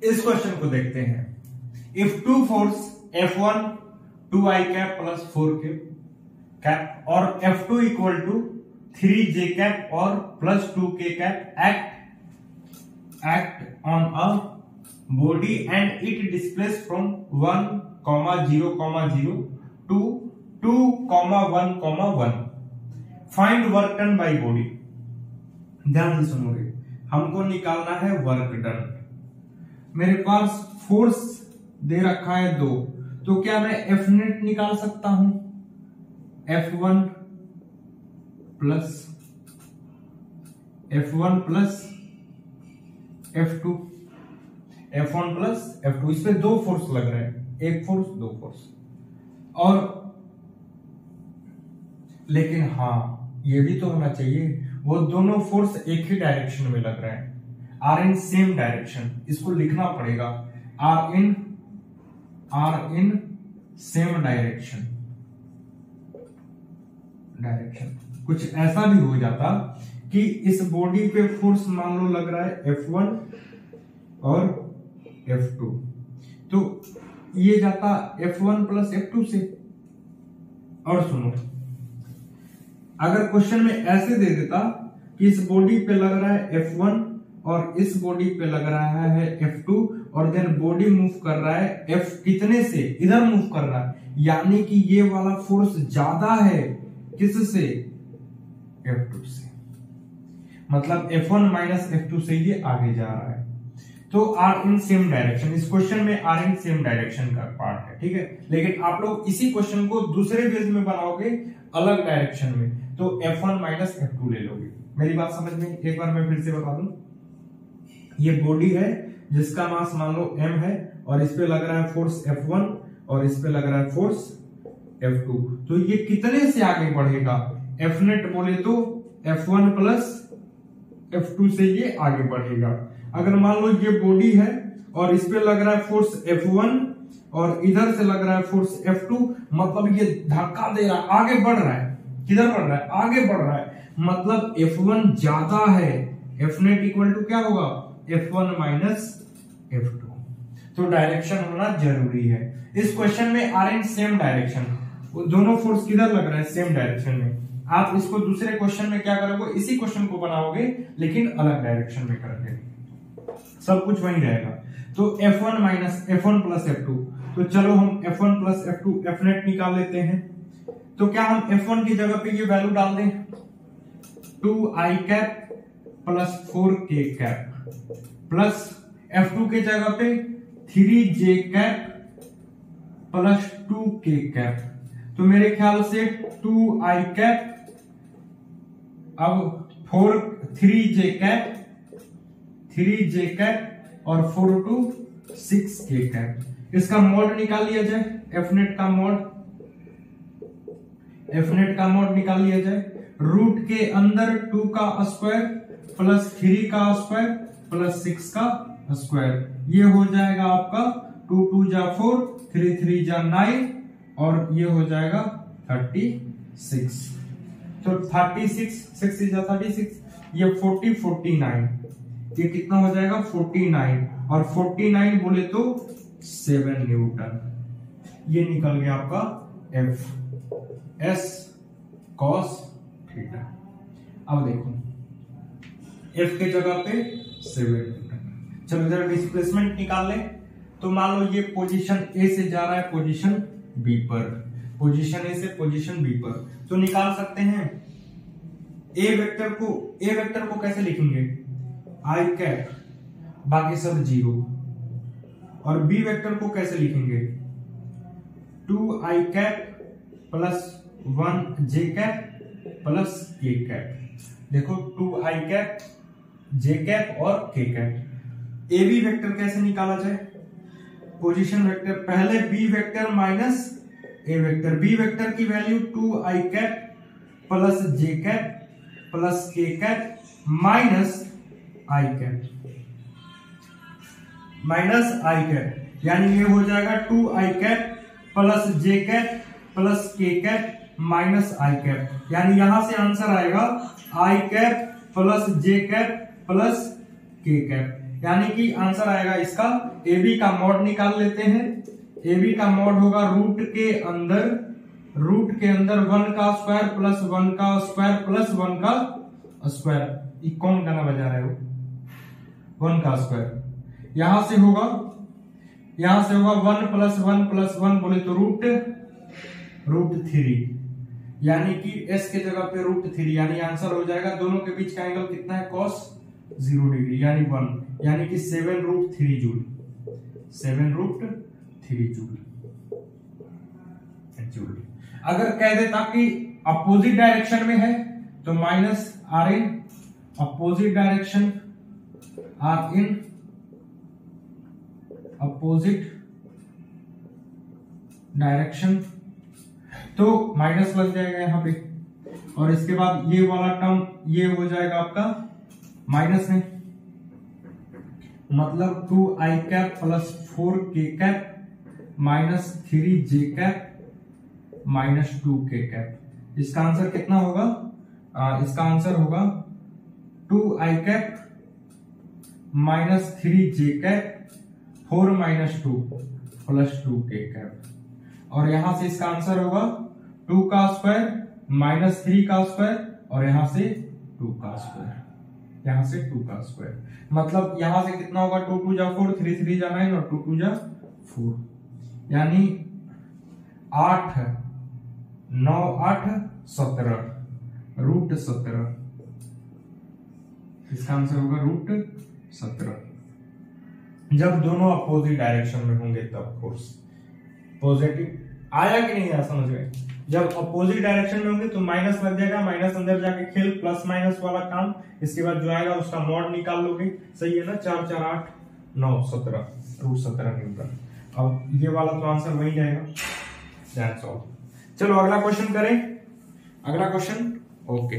इस क्वेश्चन को देखते हैं। If two force F1 2i cap plus 4k cap और F2 equal to 3j cap और plus 2k cap act on a body and it displace from 1, 0, 0 to 2, 1, 1। Find work done by body. ध्यान से सुनोगे, हमको निकालना है वर्क डन। मेरे पास फोर्स दे रखा है 2, तो क्या मैं एफ नेट निकाल सकता हूं? F1 plus F1 plus F2, F1 plus F2, इस पे 2 फोर्स लग रहे हैं, एक फोर्स 2 फोर्स। और लेकिन हाँ ये भी तो होना चाहिए, वो दोनों फोर्स एक ही डायरेक्शन में लग रहे हैं, आर इन सेम डायरेक्शन। इसको लिखना पड़ेगा आर इन सेम डायरेक्शन। कुछ ऐसा भी हो जाता कि इस बॉडी पे फोर्स मान लो लग रहा है F1 और F2, तो ये जाता F1 प्लस F2 से। और सुनो, अगर क्वेश्चन में ऐसे दे देता कि इस बॉडी पे लग रहा है F1 और इस बॉडी पे लग रहा है F2 और देन बॉडी मूव कर रहा है F कितने से, इधर मूव कर रहा है, यानी कि ये वाला फोर्स ज्यादा है किससे? F2 से। मतलब F1 माइनस F2 से ये आगे जा रहा है। तो आर इन सेम डायरेक्शन, इस क्वेश्चन में आर इन सेम डायरेक्शन का पार्ट है, ठीक है। लेकिन आप लोग इसी क्वेश्चन को दूसरे बेस में बनाओगे अलग डायरेक्शन में, तो F1 माइनस F2 ले लोगे। मेरी बात समझ में? एक बार मैं फिर से बता दूं, ये बॉडी है जिसका मास मान लो m है और इस पे लग रहा है फोर्स F1 और इस पे लग रहा है फोर्स F2, तो ये कितने से आगे बढ़ेगा? F नेट बोले तो F1 प्लस F2 से ये आगे बढ़ेगा। अगर मान लो ये बॉडी है और इस पे लग रहा है फोर्स F1 और इधर से लग रहा है फोर्स F2, मतलब ये धक्का दे रहा है, आगे बढ़ रहा है। किधर बढ़ रहा है? आगे बढ़ रहा है, मतलब F1 ज्यादा है। Fnet इक्वल टू क्या होगा? F1 minus F2। तो डायरेक्शन होना जरूरी है। इस क्वेश्चन में आर इन सेम डायरेक्शन, दोनों फोर्स किधर लग रहा है? सेम डायरेक्शन में। आप इसको दूसरे क्वेश्चन में क्या करोगे? इसी क्वेश्चन को बनाओगे लेकिन अलग डायरेक्शन में करके, सब कुछ वही रहेगा। तो F1 minus F1 plus F2, तो चलो हम F1 प्लस F2 Fnet निकाल लेते हैं। तो क्या हम F1 की जगह पे ये वैल्यू डाल दें? 2i cap plus 4k cap plus F2 के जगह पे 3j cap plus 2k cap. तो मेरे ख्याल से 2i कैप, अब 3j कैप, 3j कैप और 4 to 6k कैप। इसका मॉड निकाल लिया जाए, Fnet का मॉड, Fnet का मॉड निकाल लिया जाए। रूट के अंदर 2 का स्क्वायर प्लस 3 का स्क्वायर प्लस 6 का स्क्वायर, ये हो जाएगा आपका 2 2 जा 4, 3 3 जा 9 और ये हो जाएगा 36। तो 36, 6 जा 36, ये 40 49, ये कितना हो जाएगा? 49, और 49 बोले तो 7 न्यूटन। ये निकल गया आपका F S cos थीटा। अब देखो F के जगह पे 7 न्यूटन। चलो जरा डिस्प्लेसमेंट निकाल लें। तो मान लो ये पोजीशन A से जा रहा है पोजीशन B पर, पोजीशन A से पोजीशन B पर, तो निकाल सकते हैं A वेक्टर को कैसे लिखेंगे? I कैप, बाकी सब 0। और B वेक्टर को कैसे लिखेंगे? 2i cap plus 1j cap plus k cap. देखो 2i कैप, j कैप और k cap. A B vector कैसे निकाला जाए? पोजीशन वेक्टर, पहले b vector minus a vector. b vector की value 2i cap plus j cap plus k cap minus i cap, minus i cap, यानी ये हो जाएगा 2i cap plus j cap plus k cap minus i cap. यानी यहां से आंसर आएगा i cap plus j cap plus k cap, यानी कि आंसर आएगा इसका। ए बी का मॉड निकाल लेते हैं। ए बी का मॉड होगा रूट के अंदर 1 का स्क्वायर प्लस 1 का स्क्वायर प्लस 1 का स्क्वायर। ये कौन गाना बजा रहे हो? 1 का स्क्वायर। यहां से होगा 1 प्लस 1 बोले तो रूट 3, यानी कि s के जगह पे रूट 3, यानी आंसर हो जाएगा। दोनों के बीच का एंगल कितना है? cos 0 डिग्री, यानी 1, यानी कि 7 रूट 3 जूल, 7 रूट 3 जूल। अगर कह देता कि अपोजिट डायरेक्शन में है तो minus are in opposite direction, are in opposite direction, तो माइनस लग जाएगा यहां पे। और इसके बाद ये वाला टर्म ये हो जाएगा आपका माइनस में, मतलब 2i cap plus 4k cap minus 3j cap minus 2k cap. इसका आंसर कितना होगा? इसका आंसर होगा 2i cap minus 3j cap 4 minus 2 plus 2k cap. और यहां से इसका आंसर होगा 2 का स्क्वायर माइनस 3 का स्क्वायर और यहां से 2 का स्क्वायर, यहां से 2 का स्क्वायर, मतलब यहां से कितना होगा? 2 2 जा 4, 3 3 जा 9 और 2 2 जा 4, यानी 8 9 8 17 रूट 17। इसका आंसर होगा रूट 17। जब दोनों अपोजिट डायरेक्शन में होंगे तब फोर्स पॉजिटिव आया कि नहीं आया? समझ गए? जब अपोजिट डायरेक्शन में होंगे तो माइनस लग जाएगा, माइनस अंदर जाके खेल, प्लस माइनस वाला काम। इसके बाद जो आएगा उसका मॉड निकाल लोगे। सही है ना? 4 4 8 9 17 रूट 17 न्यूटन। अब ये वाला तो आंसर वही जाएगा। That's all. चलो अगला क्वेश्चन करें। अगला क्वेश्चन ओके।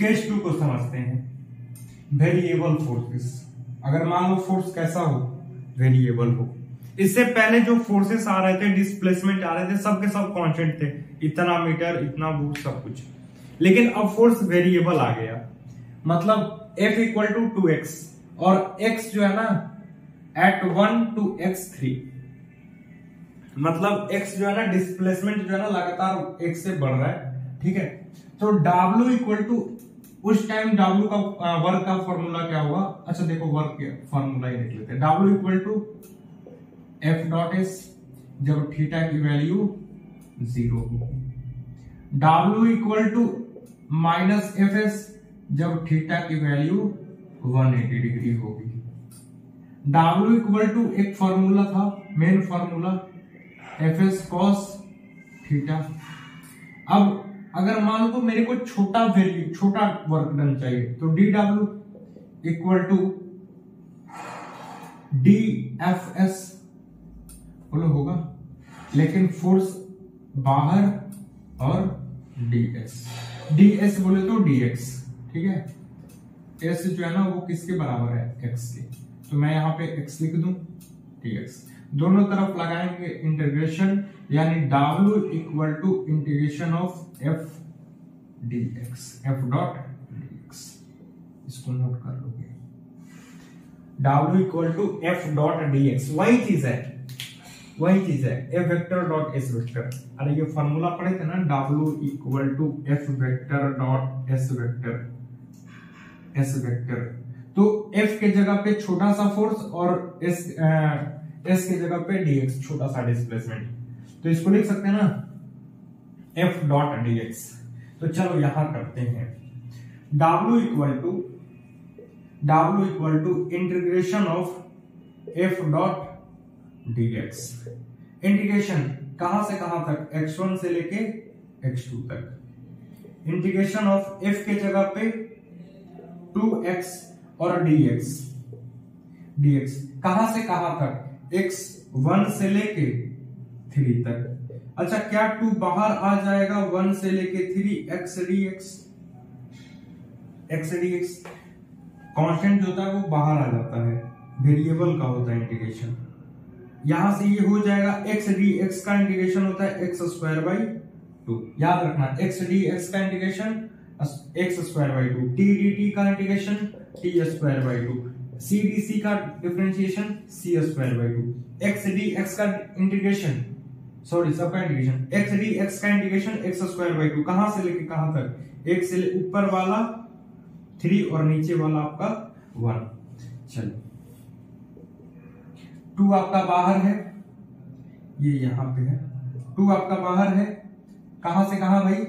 केस 2 को समझते हैं। वेरिएबल फोर्सेस, अगर मान लो फोर्स कैसा हो, वेरिएबल हो। इससे पहले जो फोर्सेस आ रहे थे, डिस्प्लेसमेंट आ रहे थे, सबके सब कांस्टेंट थे, इतना मीटर, इतना वोल्ट, सब कुछ। लेकिन अब फोर्स वेरिएबल आ गया, मतलब F इक्वल टू 2x, और x जो है ना at 1 to x3, मतलब x जो है ना डिस्प्लेसमेंट जो है ना लगातार x से बढ़ रहा है, ठीक है। तो W इक्वल टू, उस टाइम W का वर्क का फॉर्मूला क्या हुआ, अच्छा देखो वर्क का फॉर्मूला ही देख लेते हैं। W equal to F dot S जब थीटा की वैल्यू 0 हो, W equal to minus FS जब थीटा की वैल्यू 180 डिग्री होगी। W इक्वल टू एक फॉर्मूला था, main formula FS cos theta. अब अगर मान लो मेरे को छोटा वैल्यू, छोटा वर्क डन चाहिए, तो DW इक्वल टू DFS बोलो होगा, लेकिन फोर्स बाहर और DS बोले तो DX, ठीक है। S जो है ना वो किसके बराबर है, x के, तो मैं यहाँ पे x लिख दूं, dx। दोनों तरफ लगाएंगे इंटीग्रेशन, यानी W equal to integration of F dx, F dot dx, इसको नोट कर लोगे। W equal to F dot dx, वही चीज है, वही चीज है, F vector dot S vector. अरे ये फॉर्मूला पढ़े थे ना, W equal to F vector dot S vector, S vector. तो F के जगह पे छोटा सा फोर्स और S के जगह पे dx, छोटा सा डिस्प्लेसमेंट, तो इसको लिख सकते हैं ना F डॉट dx। तो चलो यहां करते हैं, W equal to integration of F dot dx। Integration कहां से कहां तक, x1 से लेके x2 तक। इंटीग्रेशन ऑफ F के जगह पे 2x और dx कहां से कहां तक, x1 से लेके 3 तक। अच्छा क्या 2 बाहर आ जाएगा, 1 से लेके 3 x dx कांस्टेंट जो होता है वो बाहर आ जाता है, वेरिएबल का होता है इंटीग्रेशन। यहां से ये हो जाएगा x dx का इंटीग्रेशन होता है x स्क्वायर बाई 2, याद रखना x dx का integration x square by 2, t dt का integration t square by 2, c dc का differentiation c square by 2, x dx का इंटीग्रेशन, सॉरी सबका इंटीग्रेशन, x dx का इंटीग्रेशन x स्क्वायर बाई 2, कहां से लेके कहां तक, एक से ऊपर वाला 3 और नीचे वाला आपका 1। चलो 2 आपका बाहर है, ये यहां पे है, 2 आपका बाहर है, कहां से कहां भाई,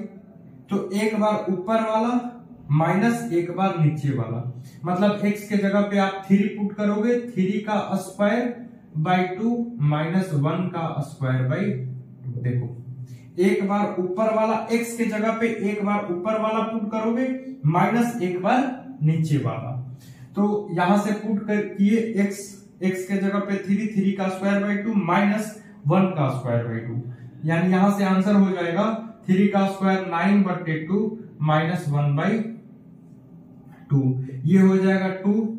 तो एक बार ऊपर वाला माइनस एक बार नीचे वाला, मतलब x के जगह पे आप 3 पुट करोगे, 3 का स्क्वायर बाई 2 माइनस 1 का स्क्वायर बाई 2। देखो एक बार ऊपर वाला, x के जगह पे एक बार ऊपर वाला पुट करोगे, माइनस एक बार नीचे वाला, तो यहां से पुट कर किए x के जगह पे 3 का स्क्वायर बाई 2 माइनस 1 का स्क्वायर बाई 2, यानी यहां से आंसर हो जाएगा 3 का स्क्वायर 9/2 माइनस 1/2, ये हो जाएगा 2,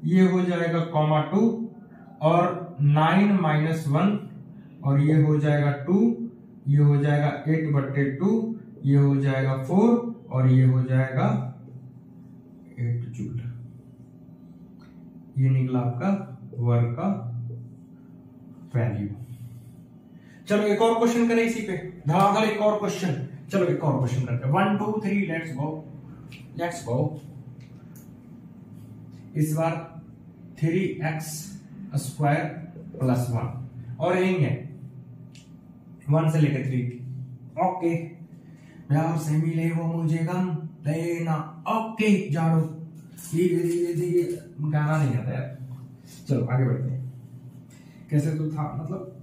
ये हो जाएगा कॉमा 2 और 9 माइनस 1, और ये हो जाएगा 2, ये हो जाएगा 8/2, ये हो जाएगा 4 और ये हो जाएगा 8 जूल। ये निकला आपका वर्क का वैल्यू। चलो एक और क्वेश्चन करें इसी पे, धड़ाधड़ एक और क्वेश्चन। चलो एक और क्वेश्चन करते हैं, 1 2 3 लेट्स गो। इस बार 3x स्क्वायर प्लस 1 और यही है 1 से लेकर 3। ओके प्यार से मिले वो मुझे गम देना, ओके जानो, धीरे धीरे धीरे, गाना नहीं आता यार। चलो आगे बढ़ते हैं, कैसे तो था मतलब,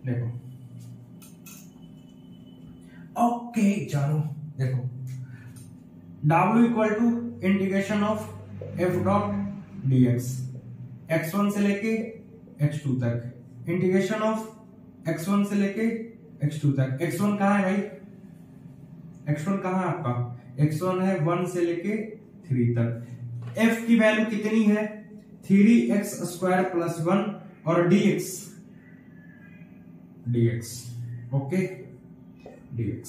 देखो ओके जानो, देखो W equal to integration of F dot dx, x1 से लेके x2 तक, इंटीग्रेशन ऑफ x1 से लेके x2 तक। x1 कहाँ है भाई, x1 कहाँ है आपका, x1 है 1 से लेके 3 तक। f की वैल्यू कितनी है 3x² प्लस 1 और dx ओके dx।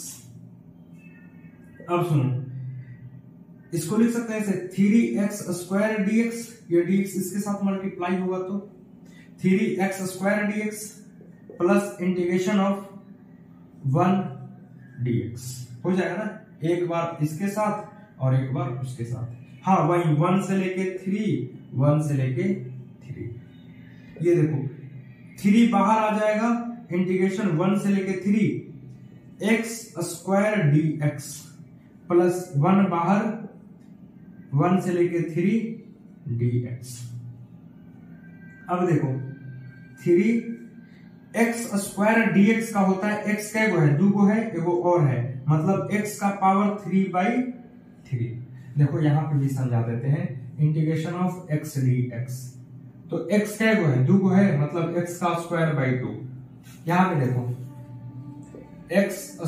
अब सुनो, इसको लिख सकते हैं ऐसे 3x² dx, ये dx इसके साथ मल्टीप्लाई होगा तो 3x² dx plus integration of 1 dx हो जाएगा ना, एक बार इसके साथ और एक बार उसके साथ। हाँ वही 1 से लेके 3 ये देखो 3 बाहर आ जाएगा, इंटीग्रेशन 1 से लेके 3x² dx प्लस 1 बाहर 1 से लेके 3 dx। अब देखो 3x² dx का होता है x का है 2 को है एगो और है, मतलब x का पावर 3/3। देखो यहां पे भी समझा देते हैं, इंटीग्रेशन ऑफ x dx, तो x का है 2 को है मतलब x का स्क्वायर बाई 2। यहां पे देखो x²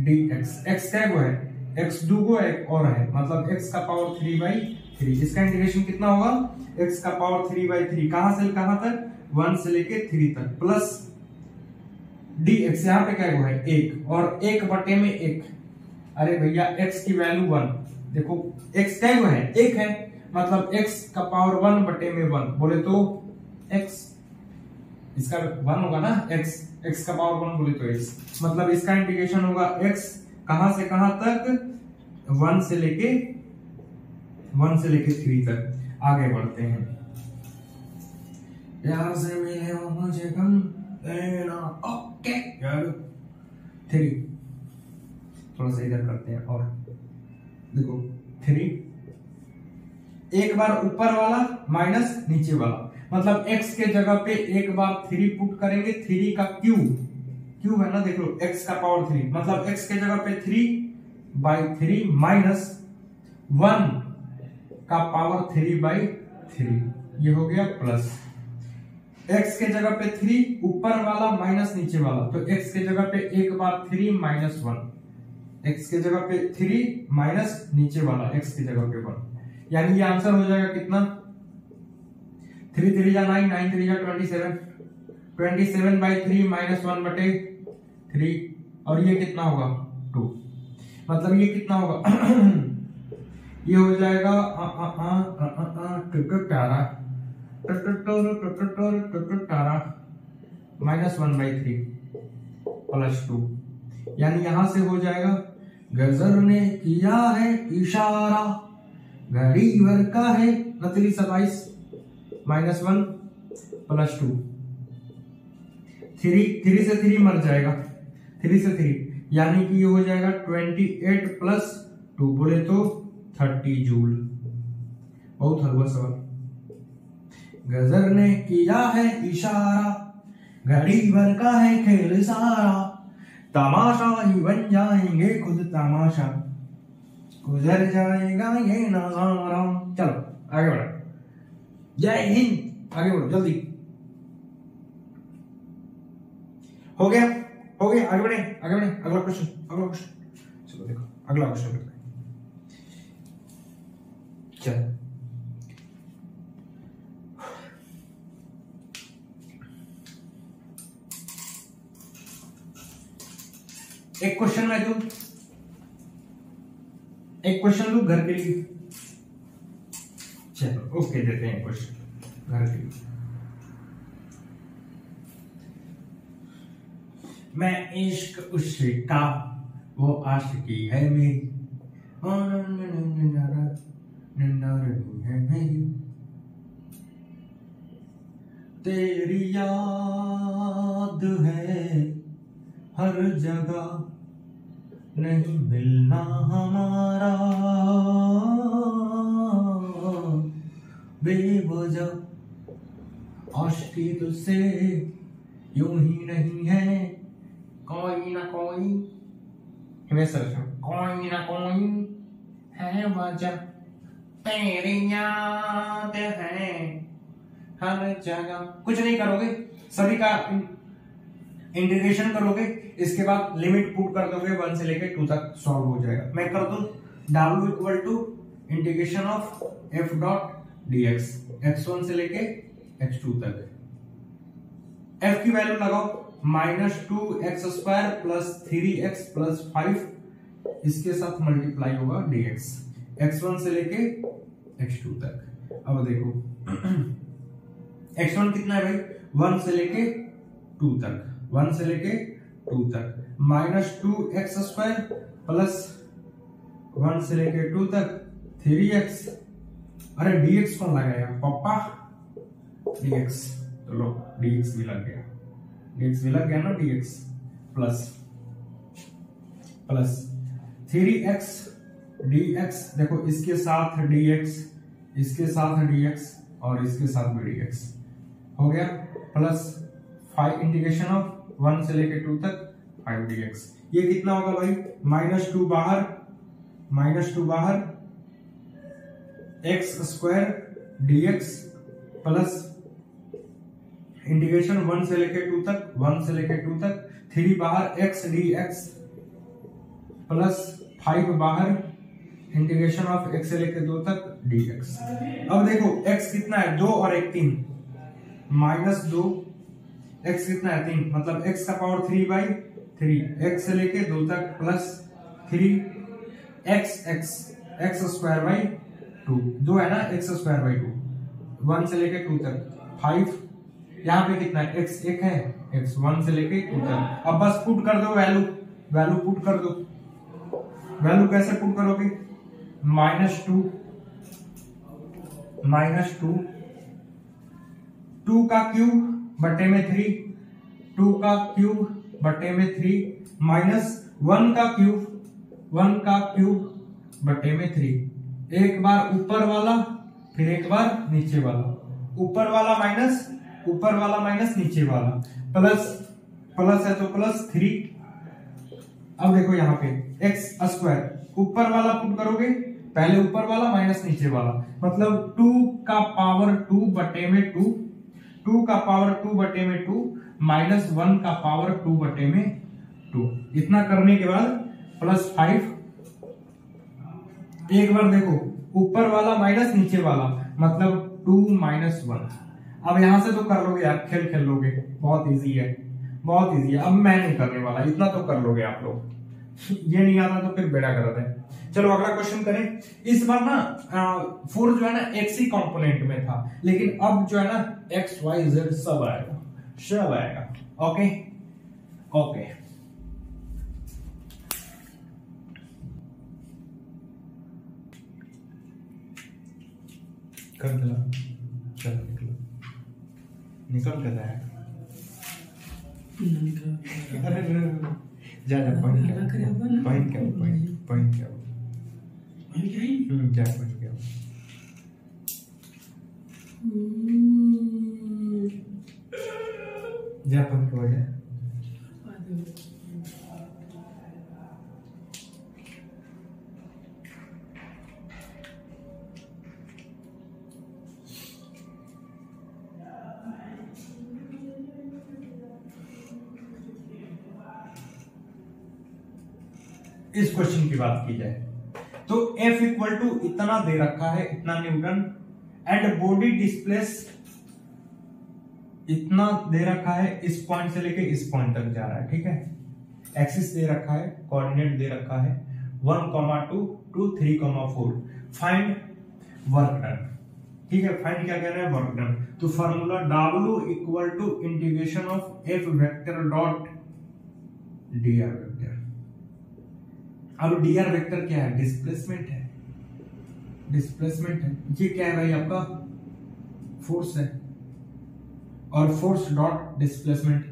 dx, x का है x 2 को एक और है मतलब x का पावर 3/3। इसका इंटीग्रेशन कितना होगा x का पावर 3/3, कहां से कहां तक 1 से लेके 3 तक, प्लस dx यहाँ पे क्या है 1 और 1 में 1। अरे भैया x की वैल्यू 1, देखो x क्या है 1 है मतलब x का पावर 1 में 1 बोले तो x, इसका 1 होगा ना x का पावर 1 बोले तो x, मतलब इसका इंटीग्रेशन होगा x कहां से कहां तक 1 से लेके 3 तक। आगे बढ़ते हैं, प्यार से मिले हो मुझे गम देना ओके यार 3, थोड़ा सा इधर करते हैं और देखो 3 एक बार ऊपर वाला माइनस नीचे वाला, मतलब x के जगह पे एक बार 3 पुट करेंगे, 3 का क्यूब है ना, देख लो x का पावर 3 मतलब x के जगह पे 3/3 माइनस 1 का पावर 3/3, ये हो गया प्लस x के जगह पे 3 ऊपर वाला माइनस नीचे वाला, तो x के जगह पे एक बार 3 माइनस 1, x के जगह पे 3 माइनस नीचे वाला x की जगह पे 1, यानी ये आंसर हो जाएगा कितना 3 3 जा 9, 9 3 जा 27, 27/3 माइनस 1/3 और ये कितना होगा 2, मतलब ये कितना होगा ये हो जाएगा -1/3 प्लस 2, यानी यहां से हो जाएगा गजर ने किया है इशारा घड़ी भर का है नतली 27 -1 प्लस 2, 3 से 3 मर जाएगा, 3 से 3 यानी कि ये हो जाएगा 28 प्लस 2 बोले तो 30 जूल। बहुत हलवा सवाल। गजर ने किया है इशारा घड़ी भर का है खेल सारा, तमाशा ही बन जाएंगे खुद तमाशा, गुजर जाएगा ये नजारा। चलो आगे बढ़ो, जय हिंद, आगे बढ़ो जल्दी। हो गया आगे बढ़े अगला क्वेश्चन चलो देखो अगला क्वेश्चन करते हैं। चलो एक क्वेश्चन मैं दूं, एक क्वेश्चन लू घर के लिए, चलो ओके देते हैं क्वेश्चन घर के लिए। मैं इश्क उश्का वो आशिकी है मेरी, है मेरी, तेरी याद है हर जगह, नहीं मिलना हमारा बेवजह, आशिकी तुझसे यूं ही नहीं है, कोई ना कोई है वजह, तेरी याद है हर जगह। कुछ नहीं करोगे, सभी का इंटीग्रेशन करोगे, इसके बाद लिमिट पुट कर दोगे 1 से लेके 2 तक सॉल्व हो जाएगा। मैं कर दूं w equal to integration of f dot dx x1 से लेके x2 तक। f की वैल्यू लगाओ -2x² प्लस 3x प्लस 5, इसके साथ मल्टीप्लाई होगा dx x1 से लेके x2 तक। अब देखो x1 कितना है भाई, 1 से लेके 2 तक, 1 से लेके 2 तक, -2x² प्लस 1 से लेके 2 तक 3x, अरे dx कौन लगाएगा पापा, dx, चलो dx भी लग गया, dx भी लग गया ना, dx प्लस 3x dx, देखो इसके साथ dx, इसके साथ dx और इसके साथ भी dx हो गया, प्लस 5 इंटीग्रेशन ऑफ 1 से लेके 2 तक 5 dx। ये कितना होगा भाई, -2 बाहर x² dx प्लस इंटीग्रेशन 1 से लेके 2 तक, 1 से लेके 2 तक, 3 बाहर x dx प्लस 5 बाहर इंटीग्रेशन ऑफ x से लेके 2 तक dx। अब देखो x कितना है, 2 और 1 3, -2, x कितना है 3, मतलब x का पावर 3/3, x से लेके 2 तक प्लस 3x² 2 है ना, x² 2, 1 से लेके 2 तक 5, यहाँ पे कितना है x 1 है, x 1 से लेके 2 तक। अब बस पुट कर दो वैल्यू पुट कर दो। वैल्यू कैसे पुट करोगे, -2 का क्यूब बटे में 3, 2 का क्यूब बटे में 3, -1 का क्यूब बटे में 3, एक बार ऊपर वाला फिर एक बार नीचे वाला, ऊपर वाला माइनस नीचे वाला, प्लस है तो प्लस 3। अब देखो यहाँ पे x², ऊपर वाला पुट करोगे, पहले ऊपर वाला माइनस नीचे वाला, मतलब 2 का पावर 2 बटे में 2, 2 का पावर 2 बटे में 2, -1 का पावर 2 बटे में 2। इतना करने के बाद प्लस 5, एक बार देखो ऊपर वाला माइनस नीचे वाला, मतलब 2 - 1। अब यहां से तो कर लोगे यार, खेल लोगे, बहुत इजी है। अब मैं नहीं करने वाला, इतना तो कर लोगे आप लोग, ये नहीं आता तो फिर बेड़ा गलत है। चलो अगला क्वेश्चन करें। इस बार ना फोर्स जो है ना x ही कंपोनेंट में था, लेकिन अब जो है ना x y z सब आएगा। ओके कर दिला, चलो निकल कर रहा है। अरे जा पॉइंट क्या क्या पॉइंट क्या जा पॉइंट हो जाए। इस क्वेश्चन की बात की जाए तो F इक्वल टू इतना दे रखा है, इतना न्यूटन, एंड बॉडी डिस्प्लेस इतना दे रखा है, इस पॉइंट से लेके इस पॉइंट तक जा रहा है, ठीक है। एक्सिस दे रखा है, कोऑर्डिनेट दे रखा है 1, 2, 2, 3, 4। फाइंड वर्क डन, ठीक है। फाइंड क्या कह रहे हैं, वर्क डन। तो formula W equal to integration of F vector dot dr vector. अब dr वेक्टर क्या है, डिस्प्लेसमेंट है। ये क्या है भाई, आपका फोर्स है, और फोर्स डॉट डिस्प्लेसमेंट,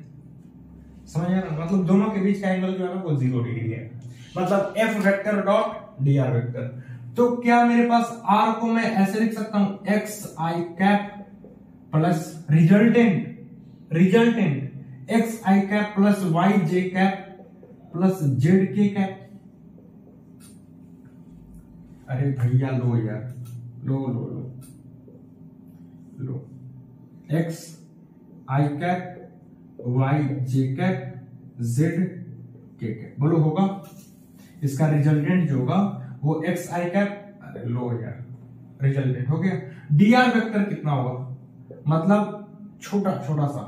समझ आया ना। मतलब दोनों के बीच का एंगल जो है ना वो 0 डिग्री है, मतलब F vector dot dr vector. तो क्या मेरे पास r को मैं ऐसे लिख सकता हूं, xi cap plus resultant xi cap plus yj cap plus zk cap. अरे भैया लो यार, लो x i cap y j cap Z के कैप। बोलो होगा, इसका रिजल्टेंट जो होगा वो एक्स आई कैप, अरे लो यार, रिजल्टेंट हो गया। डी आर वेक्टर कितना होगा, मतलब छोटा छोटा सा,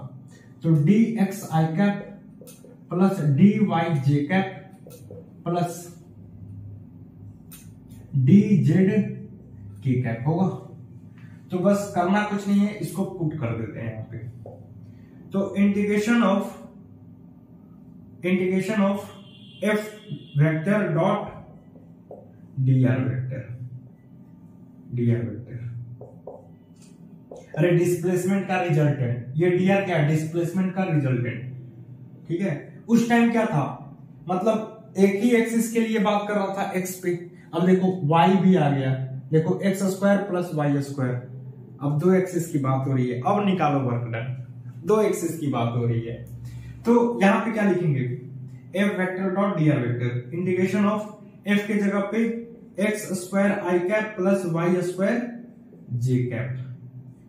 तो डी एक्स आई कैप प्लस डी वाई जे कैप प्लस डी जेड के कैप होगा। तो बस करना कुछ नहीं है, इसको पुट कर देते हैं यहां पे। तो integration of F vector dot D R vector, अरे डिस्प्लेसमेंट का रिजल्टेंट, ये डी आर क्या है, डिस्प्लेसमेंट का रिजल्टेंट, ठीक है। उस टाइम क्या था, मतलब एक ही एक्सिस के लिए बात कर रहा था एक्स पे, अब देखो y भी आ गया, देखो X square plus Y square, अब दो एक्सिस की बात हो रही है, अब निकालो वर्क डन, दो एक्सिस की बात हो रही है। तो यहां पे क्या लिखेंगे, F vector dot D R vector, integration of F के जगह पे एक्स स्क्वायर आई कैप प्लस वाई स्क्वायर जे कैप,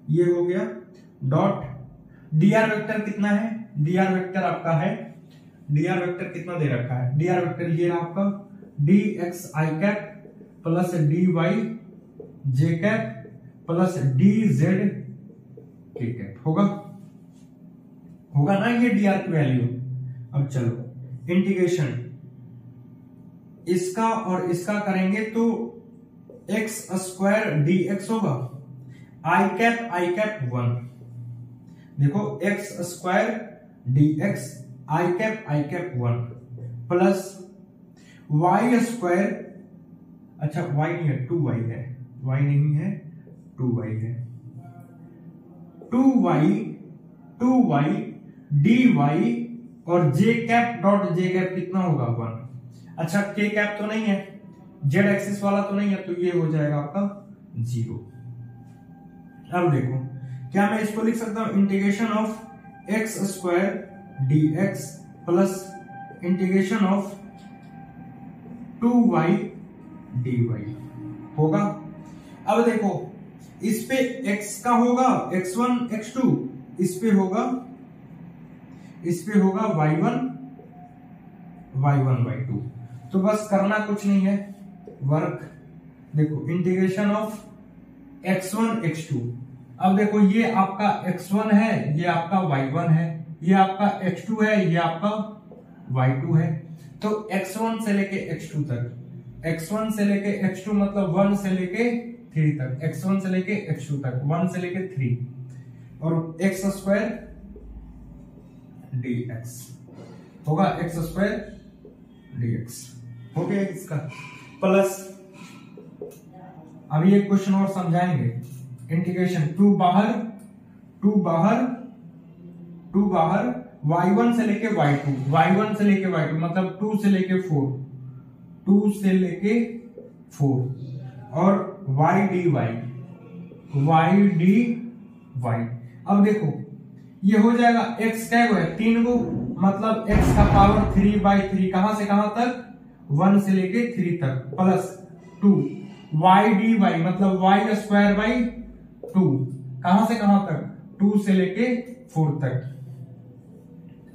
ये हो गया, डॉट डी आर वेक्टर कितना है, डी आर वेक्टर आपका है, डी आर वेक्टर कितना दे रखा है, डी आर वेक्टर ये आपका डी एक्स आई कैप प्लस डी वाई जे कैप प्लस डी जेड के कैप होगा ना ये डी आर की वैल्यू। अब चलो इंटीग्रेशन इसका और इसका करेंगे तो एक्स स्क्वायर डी एक्स होगा, आई कैप 1, देखो एक्स स्क्वायर डी एक्स आई कैप 1 प्लस वाई स्क्वायर, अच्छा वाई नहीं है 2y है, y नहीं है 2y है, 2y dy और j cap dot j cap कितना होगा 1, अच्छा k कैप तो नहीं है, z एक्सिस वाला तो नहीं है, तो ये हो जाएगा आपका 0। अब देखो क्या मैं इसको लिख सकता हूं, integration of x square D X plus integration of 2y dy होगा। अब देखो इस पे x का होगा x1 x2, इस पे होगा y1 y2, तो बस करना कुछ नहीं है, वर्क देखो इंटीग्रेशन ऑफ x1 x2, अब देखो ये आपका x1 है, ये आपका y1 है, ये आपका x2 है, ये आपका y2 है, तो x1 से लेके x2 तक, x1 से लेके x2 मतलब 1 से लेके 3 तक, x1 से लेके x2 तक 1 से लेके 3, और x स्क्वायर dx होगा, x स्क्वायर dx हो गया इसका, प्लस अभी एक क्वेश्चन और समझाएंगे, इंटीग्रेशन 2 बाहर y1 से लेके y2 मतलब 2 से लेके 4 और y dy, अब देखो ये हो जाएगा x क्या है 3 गो, मतलब x का पावर 3/3, कहां से कहां तक 1 से लेके 3 तक, प्लस 2 y dy मतलब y स्क्वायर बाई 2, कहां से कहां तक 2 से लेके 4 तक।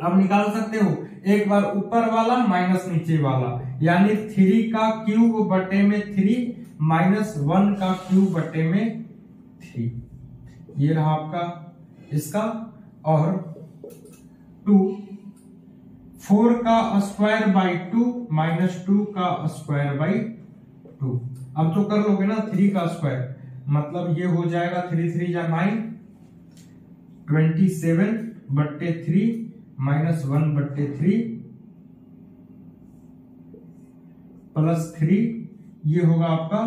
अब निकाल सकते हो, एक बार ऊपर वाला माइनस नीचे वाला, यानी 3 का क्यूब बटे में 3 माइनस 1 का क्यूब बटे में 3, ये रहा आपका इसका, और 2 4 का स्क्वायर बाई 2 माइनस 2 का स्क्वायर बाई 2, अब तो कर लोगे ना 3 का स्क्वायर, मतलब ये हो जाएगा 3 3 जा 9, 27 बट्टे 3 माइनस 1 बट्टे 3 प्लस 3, ये होगा आपका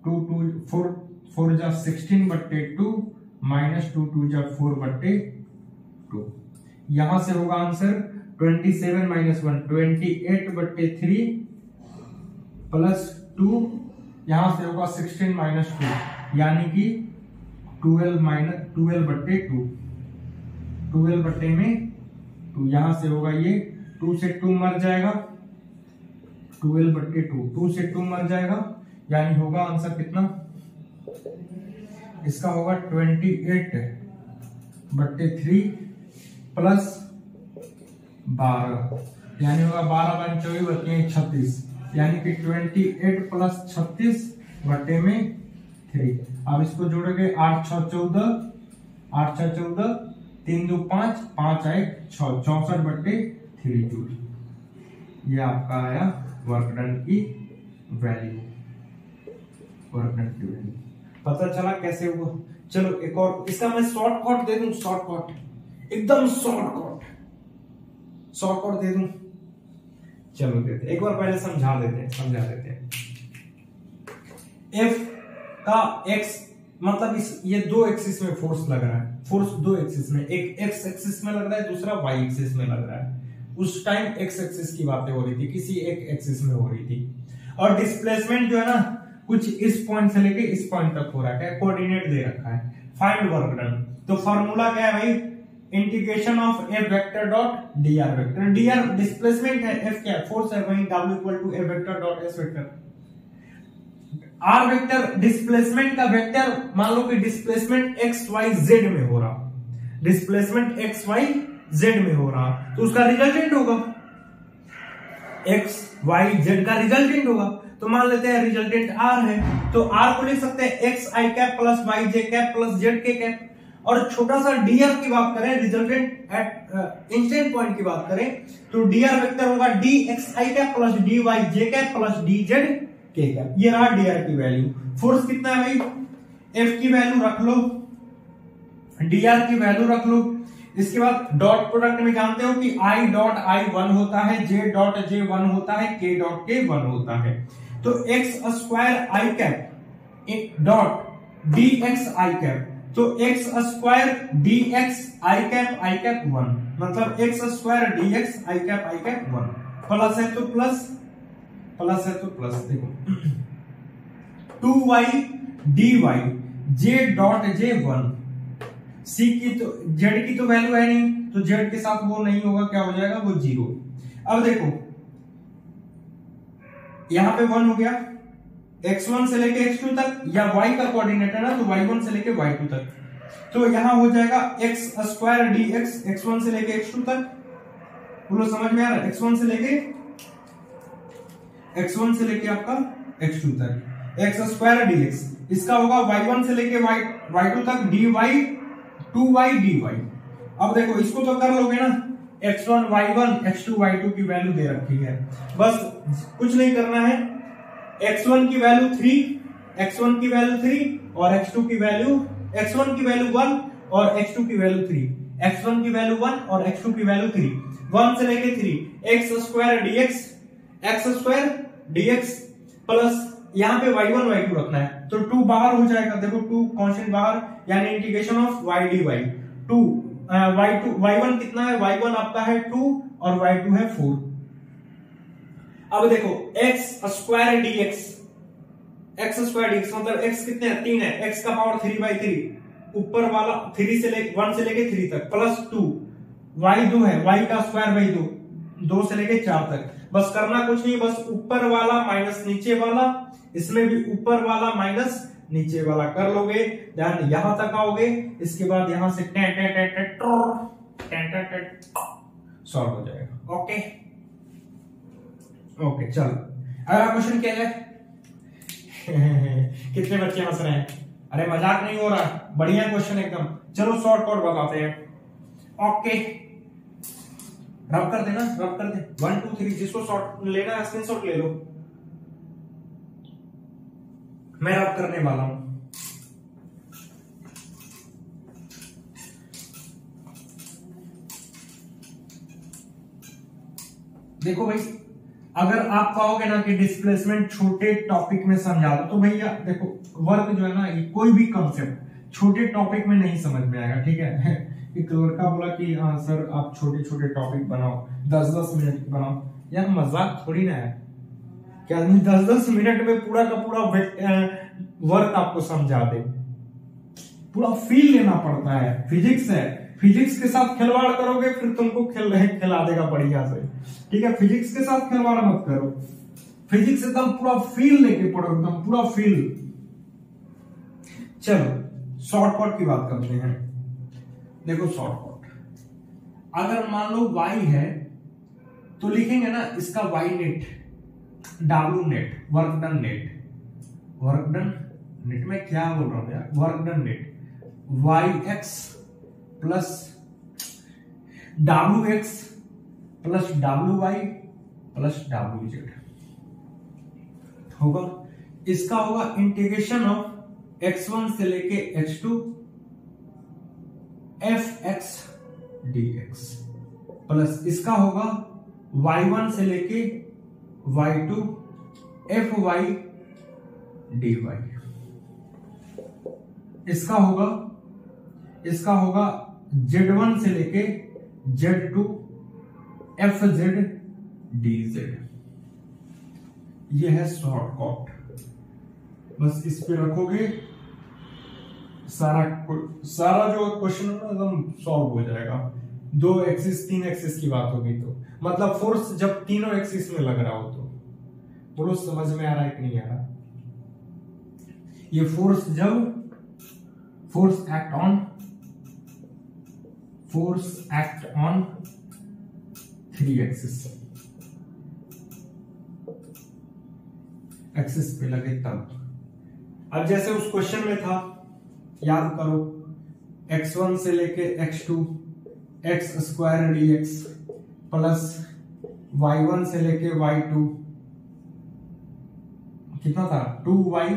2 2 4 4 जा 16 बट्टे 2 माइनस 2 2 जा 4 बट्टे 2, यहां से होगा आंसर 27 माइनस 1 28 बट्टे 3 प्लस 2, यहां से होगा 16 माइनस 2 यानी कि 12 बट्टे 2, 12 बट्टे में 2, यहां से होगा ये 2 से 2 मर जाएगा, 12 बट्टे 2 से 2 मर जाएगा, यानी होगा आंसर कितना, इसका होगा 28 बट्टे 3 प्लस 12, यानी होगा 12 बाई 24 बचते हैं 36, यानी कि 28 प्लस 36 बटे में 3। अब इसको जोड़ोगे 8 6 14, 8 6 14, 3 2 5, 5 1 6, 64 बटे 3 जूल। ये आपका आया वर्क डन की वैल्यू, वर्क डन की वैल्यू। पता चला कैसे हुआ। चलो एक और इसका मैं शॉर्टकट दे दूं, शॉर्टकट एकदम शॉर्टकट दे दूं। चलो देते एक बार पहले समझा देते हैं। एफ का एक्स मतलब ये दो एक्सिस में फोर्स लग रहा है, फोर्स दो एक्सिस में, एक एक्स एक्सिस में लग रहा है, दूसरा वाई एक्सिस में लग रहा है। उस टाइम एक्स एक्सिस की बातें हो रही थी, किसी एक एक्सिस में हो रही थी। और डिस्प्लेसमेंट जो है ना कुछ इस पॉइंट से लेके इस पॉइंट तक हो रहा है, कोऑर्डिनेट दे रखा है। फाइंड वर्क डन, तो फॉर्मूला क्या है भाई, integration of F vector dot D R vector. D R displacement है, एफ क्या फोर्स है, वही W equal to F vector dot S vector. R vector displacement का वेक्टर, मान लो कि डिस्प्लेसमेंट एक्स वाई जेड में हो रहा, डिस्प्लेसमेंट एक्स वाई जेड में हो रहा, तो उसका रिजल्टेंट होगा एक्स वाई जेड का रिजल्टेंट होगा। तो मान लेते हैं रिजल्टेंट आर है, तो आर को लिख सकते हैं एक्स आई कैप प्लस वाई जे कैप प्लस जेड के कैप। और छोटा सा डी आर की बात करें, रिजल्टेंट एट इंस्टेंट पॉइंट की बात करें, तो डी आर वेक्टर होगा डी एक्स आई कैप प्लस डी वाई जे कैप प्लस डी जेड के कैप। ये रहा डी आर की वैल्यू। फोर्स कितना है भाई, एफ की वैल्यू रख लो, डी आर की वैल्यू रख लो। इसके बाद डॉट प्रोडक्ट में जानते हो कि आई डॉट आई 1 होता है, जे डॉट जे 1 होता है, के डॉट के 1 होता है। तो एक्स स्क्वायर आई कैप डॉट डी एक्स आई कैप, तो एक्स स्क्वायर डी एक्स आई कैप 1, मतलब एक्स स्क्वायर डी एक्स आई कैप 1, प्लस है तो प्लस, प्लस है तो प्लस। देखो 2y dy j dot J 1, सी की तो जेड की तो वैल्यू है नहीं, तो जेड के साथ वो नहीं होगा, क्या हो जाएगा वो 0। अब देखो यहां पे 1 हो गया, x1 से लेके x2 तक, या y का कोऑर्डिनेट है ना, तो y1 से लेके y2 तक, तो यहां हो जाएगा x square D x, x1 से लेके x2 तक, बोलो समझ में आ रहा है, x1 से लेके आपका x2 तक, एक्स स्क्वायर डी एक्स, इसका होगा y1 से लेके y2 तक dy 2y dy। अब देखो इसको तो कर लोगे ना, x1 y1 x2 y2 की वैल्यू दे रखी है, बस कुछ नहीं करना है। x1 की वैल्यू 3, x1 की वैल्यू 3 और x2 की वैल्यू, x1 की वैल्यू 1 और x2 की वैल्यू 3, x1 की वैल्यू 1 और x2 की वैल्यू 3, 1 से लेके 3, x square dx, x square dx plus यहाँ पे y1 y2 रखना है, तो 2 बाहर हो जाएगा, देखो 2 कांस्टेंट बाहर, यानी integration of y dy 2, y1 कितना है, y1 आपका है 2 और y2 है 4। अब देखो X square dx, x square dx मतलब x कितने है 3 है, x का पावर 3/3, ऊपर वाला 3 से लेके 1 से लेके 3 तक, प्लस 2, y 2 है, y का स्क्वायर बाई 2, 2 से लेके 4 तक। बस करना कुछ नहीं, बस ऊपर वाला माइनस नीचे वाला, इसमें भी ऊपर वाला माइनस नीचे वाला कर लोगे, ध्यान यहां तक आओगे, इसके बाद यहां से सॉल्व हो जाएगा। ओके ओके चलो अगला क्वेश्चन क्या है। कितने बच्चे हंस रहे हैं, अरे मजाक नहीं हो रहा, बढ़िया क्वेश्चन एकदम। चलो शॉर्ट कोड बताते हैं। ओके रब कर देना, रब कर दे 1 2 3, जिसको शॉर्ट लेना है स्क्रीनशॉट ले लो, मैं रब करने वाला हूं। देखो भाई, अगर आप कहोगे ना कि डिस्प्लेसमेंट छोटे टॉपिक में समझा दो, तो भैया देखो वर्क जो है ना, ये कोई भी कॉन्सेप्ट छोटे टॉपिक में नहीं समझ में आएगा, ठीक है। एक लड़का बोला कि हाँ सर आप छोटे छोटे टॉपिक बनाओ, 10-10 मिनट बनाओ, यार मजाक थोड़ी ना है क्या आदमी 10-10 मिनट में पूरा का पूरा वर्क आपको समझा दे। पूरा फील लेना पड़ता है, फिजिक्स है, फिजिक्स के साथ खिलवाड़ करोगे फिर तुमको खिला देगा बढ़िया से, ठीक है। फिजिक्स के साथ खिलवाड़ मत करो, फिजिक्स एकदम पूरा फील लेके पढ़ो, एकदम पूरा फील। चलो शॉर्टकट की बात करते हैं। देखो शॉर्टकट, अगर मान लो y है तो लिखेंगे ना इसका Y net, W net, work done net, work done net में क्या बोल रहा हूं यार, work done net Y X plus W X plus W Y plus W Z होगा। इसका होगा इंटीग्रेशन ऑफ x1 से लेके x2 F X D X plus इसका होगा y1 से लेके y2 F Y D Y. इसका होगा z1 से लेके z2 F Z D Z. ये है शॉर्टकट, बस इस पे रखोगे सारा जो क्वेश्चन है ना एकदम सॉल्व हो जाएगा। 2 एक्सिस 3 एक्सिस की बात होगी तो मतलब फोर्स जब तीनों एक्सिस में लग रहा हो तो बोलो समझ में आ रहा है कि नहीं आ रहा। ये फोर्स जब फोर्स एक्ट ऑन 3 एक्सिस पे लगे तब। अब जैसे उस क्वेश्चन में था, याद करो, x1 से लेके x2 x square D X plus y1 से लेके y2 कितना था 2y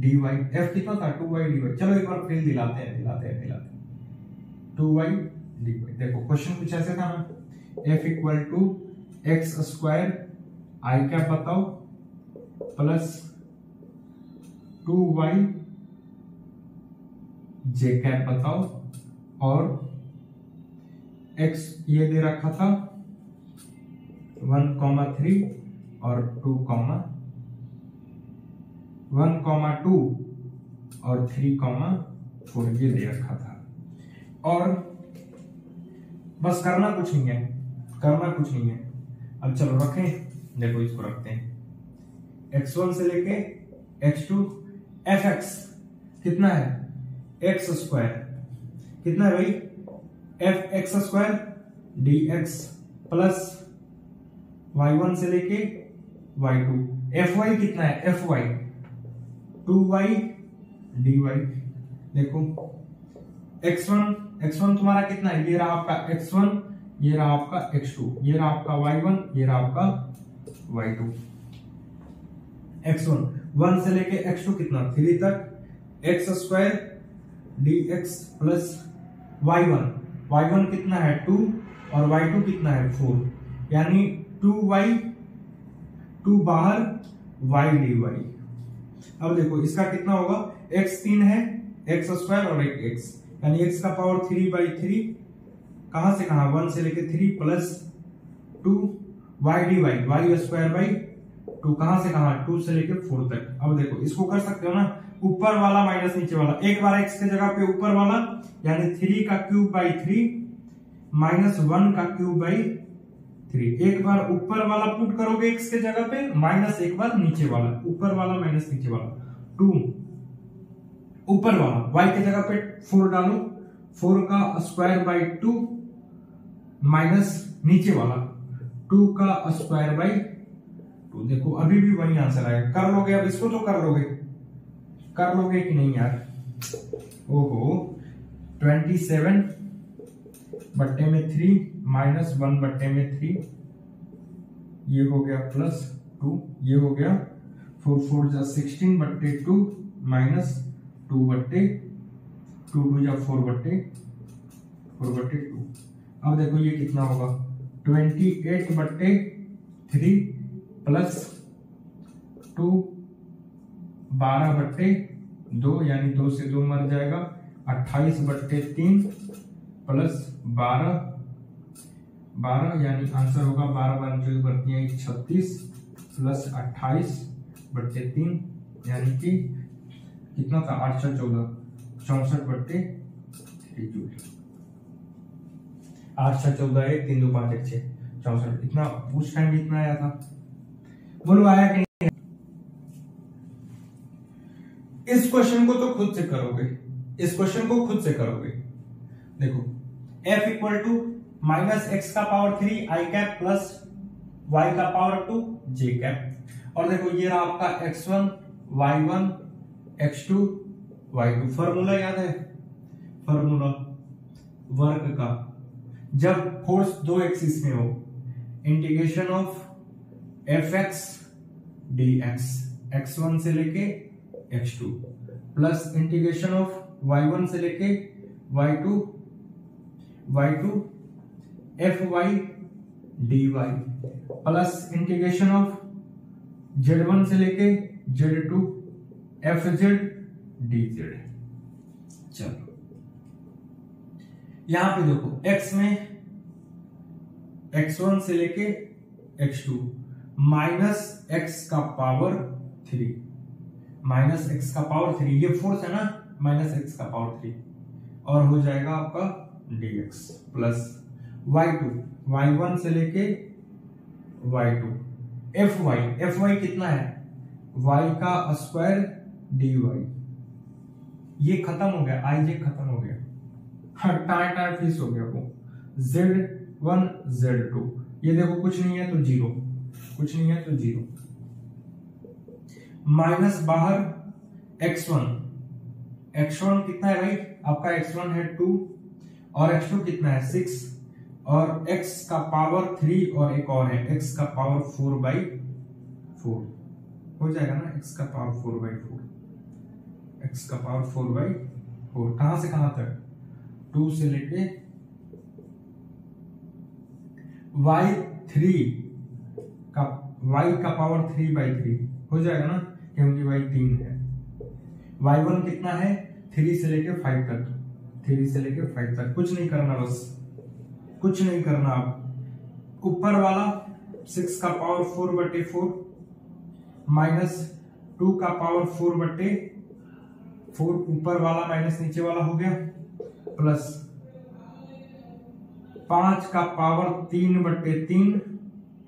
dy, f कितना था 2y dy। चलो एक बार फिर दिलाते हैं 2y dy। देखो क्वेश्चन कुछ ऐसे था ना, f equal to x square आई क्या बताओ प्लस 2y जे कैप बताओ, और x ये दे रखा था 1,3 और 1,2 और 3,4 ये दे रखा था। और बस करना कुछ नहीं है। अब चलो रखें, देखो इसको रखते हैं x1 से लेके x2 एफ एक्स कितना है एक्स स्क्वायर, कितना है भाई F x square D X plus y1 से लेके y2 एफ वाई कितना है एफ वाई 2y dy। देखो x1 तुम्हारा कितना है, ये रहा आपका x1, ये रहा आपका x2, ये रहा आपका y1, ये रहा आपका y2। x1 1 से लेके x2 कितना 3 तक x square D X plus y1 कितना है 2 और y2 कितना है 4, यानी 2 बाहर y dy। अब देखो इसका कितना होगा x 3 है एक्स स्क्वायर और एक x, यानी x का पावर 3/3 कहां से कहां 1 से लेके 3 plus 2 y dy y square by 2 कहां से कहां 2 से लेके 4 तक। अब देखो इसको कर सकते हो ना, ऊपर वाला माइनस नीचे वाला, एक बार x के जगह पे ऊपर वाला यानी 3 का क्यूब बाई 3 माइनस 1 का क्यूब बाई 3। एक बार ऊपर वाला पुट करोगे x के जगह पे, माइनस एक बार नीचे वाला, ऊपर वाला माइनस नीचे वाला 2 ऊपर वाला, y के जगह पे 4 डालो, 4 का स्क्वायर बाई 2 माइनस नीचे वाला 2 का स्क्वायर बाई 2। देखो अभी भी वही आंसर आएगा। कर लोगे अब इसको, तो कर लोगे कि नहीं यार। ओहो 27/3 माइनस 1/3 ये हो गया प्लस 2, ये हो गया 4 जा 16/2 माइनस 2/2 जा 4/2। अब देखो ये कितना होगा 28/3 प्लस 2 12/2, यानी 2 से 2 मर जाएगा 28/3 प्लस 12 यानी आंसर होगा 12 36 प्लस 28/3 यानी कि कितना था 8 × 14 64/3 जूल। 8 × 14 1 3 2 5 1 6 64, इतना उस टाइम भी इतना आया था। बोलो आया कि नहीं? इस क्वेश्चन को तो खुद से करोगे, देखो f equal to minus X का power 3 I cap plus y का पावर 2 j कैप। और देखो ये रहा आपका x1 y1 x2 y2। Formula याद है, फॉर्मूला वर्क का, जब फोर्स दो एक्सिस में हो, integration of fx dx x1 से लेके x2 plus integration of y1 से लेके y2 fy dy plus integration of z1 से लेके z2 fz dz। चलो यहां पे देखो x में x1 से लेके x2 माइनस x का पावर 3, माइनस x का पावर 3, ये फोर्स है ना, माइनस x का पावर 3 और हो जाएगा आपका dx प्लस y1 से लेके y2 fy कितना है, y का स्क्वायर dy। ये खत्म हो गया, ij खत्म हो गया, टाइम फिक्स हो गया वो, z1 z2, ये देखो कुछ नहीं है तो 0, कुछ नहीं है तो 0, माइनस बाहर x1 कितना है भाई आपका, x1 है 2 और x2 कितना है 6 और x का पावर 3 और एक और है x का पावर 4/4 हो जाएगा ना, x का पावर 4/4, x का पावर 4/4 कहां से कहां तक, 2 से लेके y का पावर 3/3 हो जाएगा ना, क्योंकि y 3 है। y1 कितना है 3 से लेके 5 तक, 3 से लेके 5 तक, कुछ नहीं करना, बस कुछ नहीं करना। आप ऊपर वाला 6 का पावर 4/4 माइनस 2 का पावर 4/4, ऊपर वाला माइनस नीचे वाला हो गया, प्लस 5 का पावर 3/3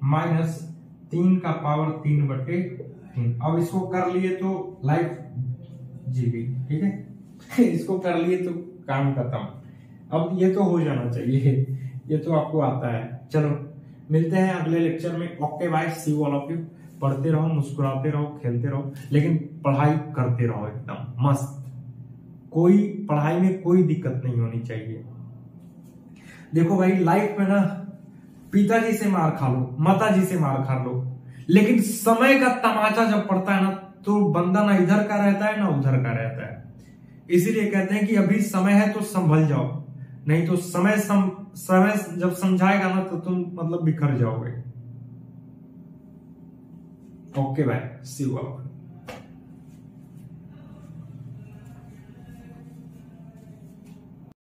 माइनस 3 का पावर 3/3। अब इसको कर लिए तो लाइफ जी गई, ठीक है इसको कर लिए तो काम खत्म। अब ये तो हो जाना चाहिए, ये तो आपको आता है। चलो मिलते हैं अगले लेक्चर में। Okay bye, see you all of you. पढ़ते रहो, मुस्कुराते रहो, खेलते रहो, लेकिन पढ़ाई करते रहो एकदम मस्त। कोई पढ़ाई में कोई दिक्कत नहीं होनी चाहिए। देखो भाई लाइफ में ना पिताजी से मार खा लो, माताजी से मार खा लो, लेकिन समय का तमाचा जब पड़ता है ना तो बंदा ना इधर का रहता है ना उधर का रहता है। इसीलिए कहते हैं कि अभी समय है तो संभल जाओ, नहीं तो समय जब समझाएगा ना तो तुम मतलब बिखर जाओगे। Okay bye, see you all.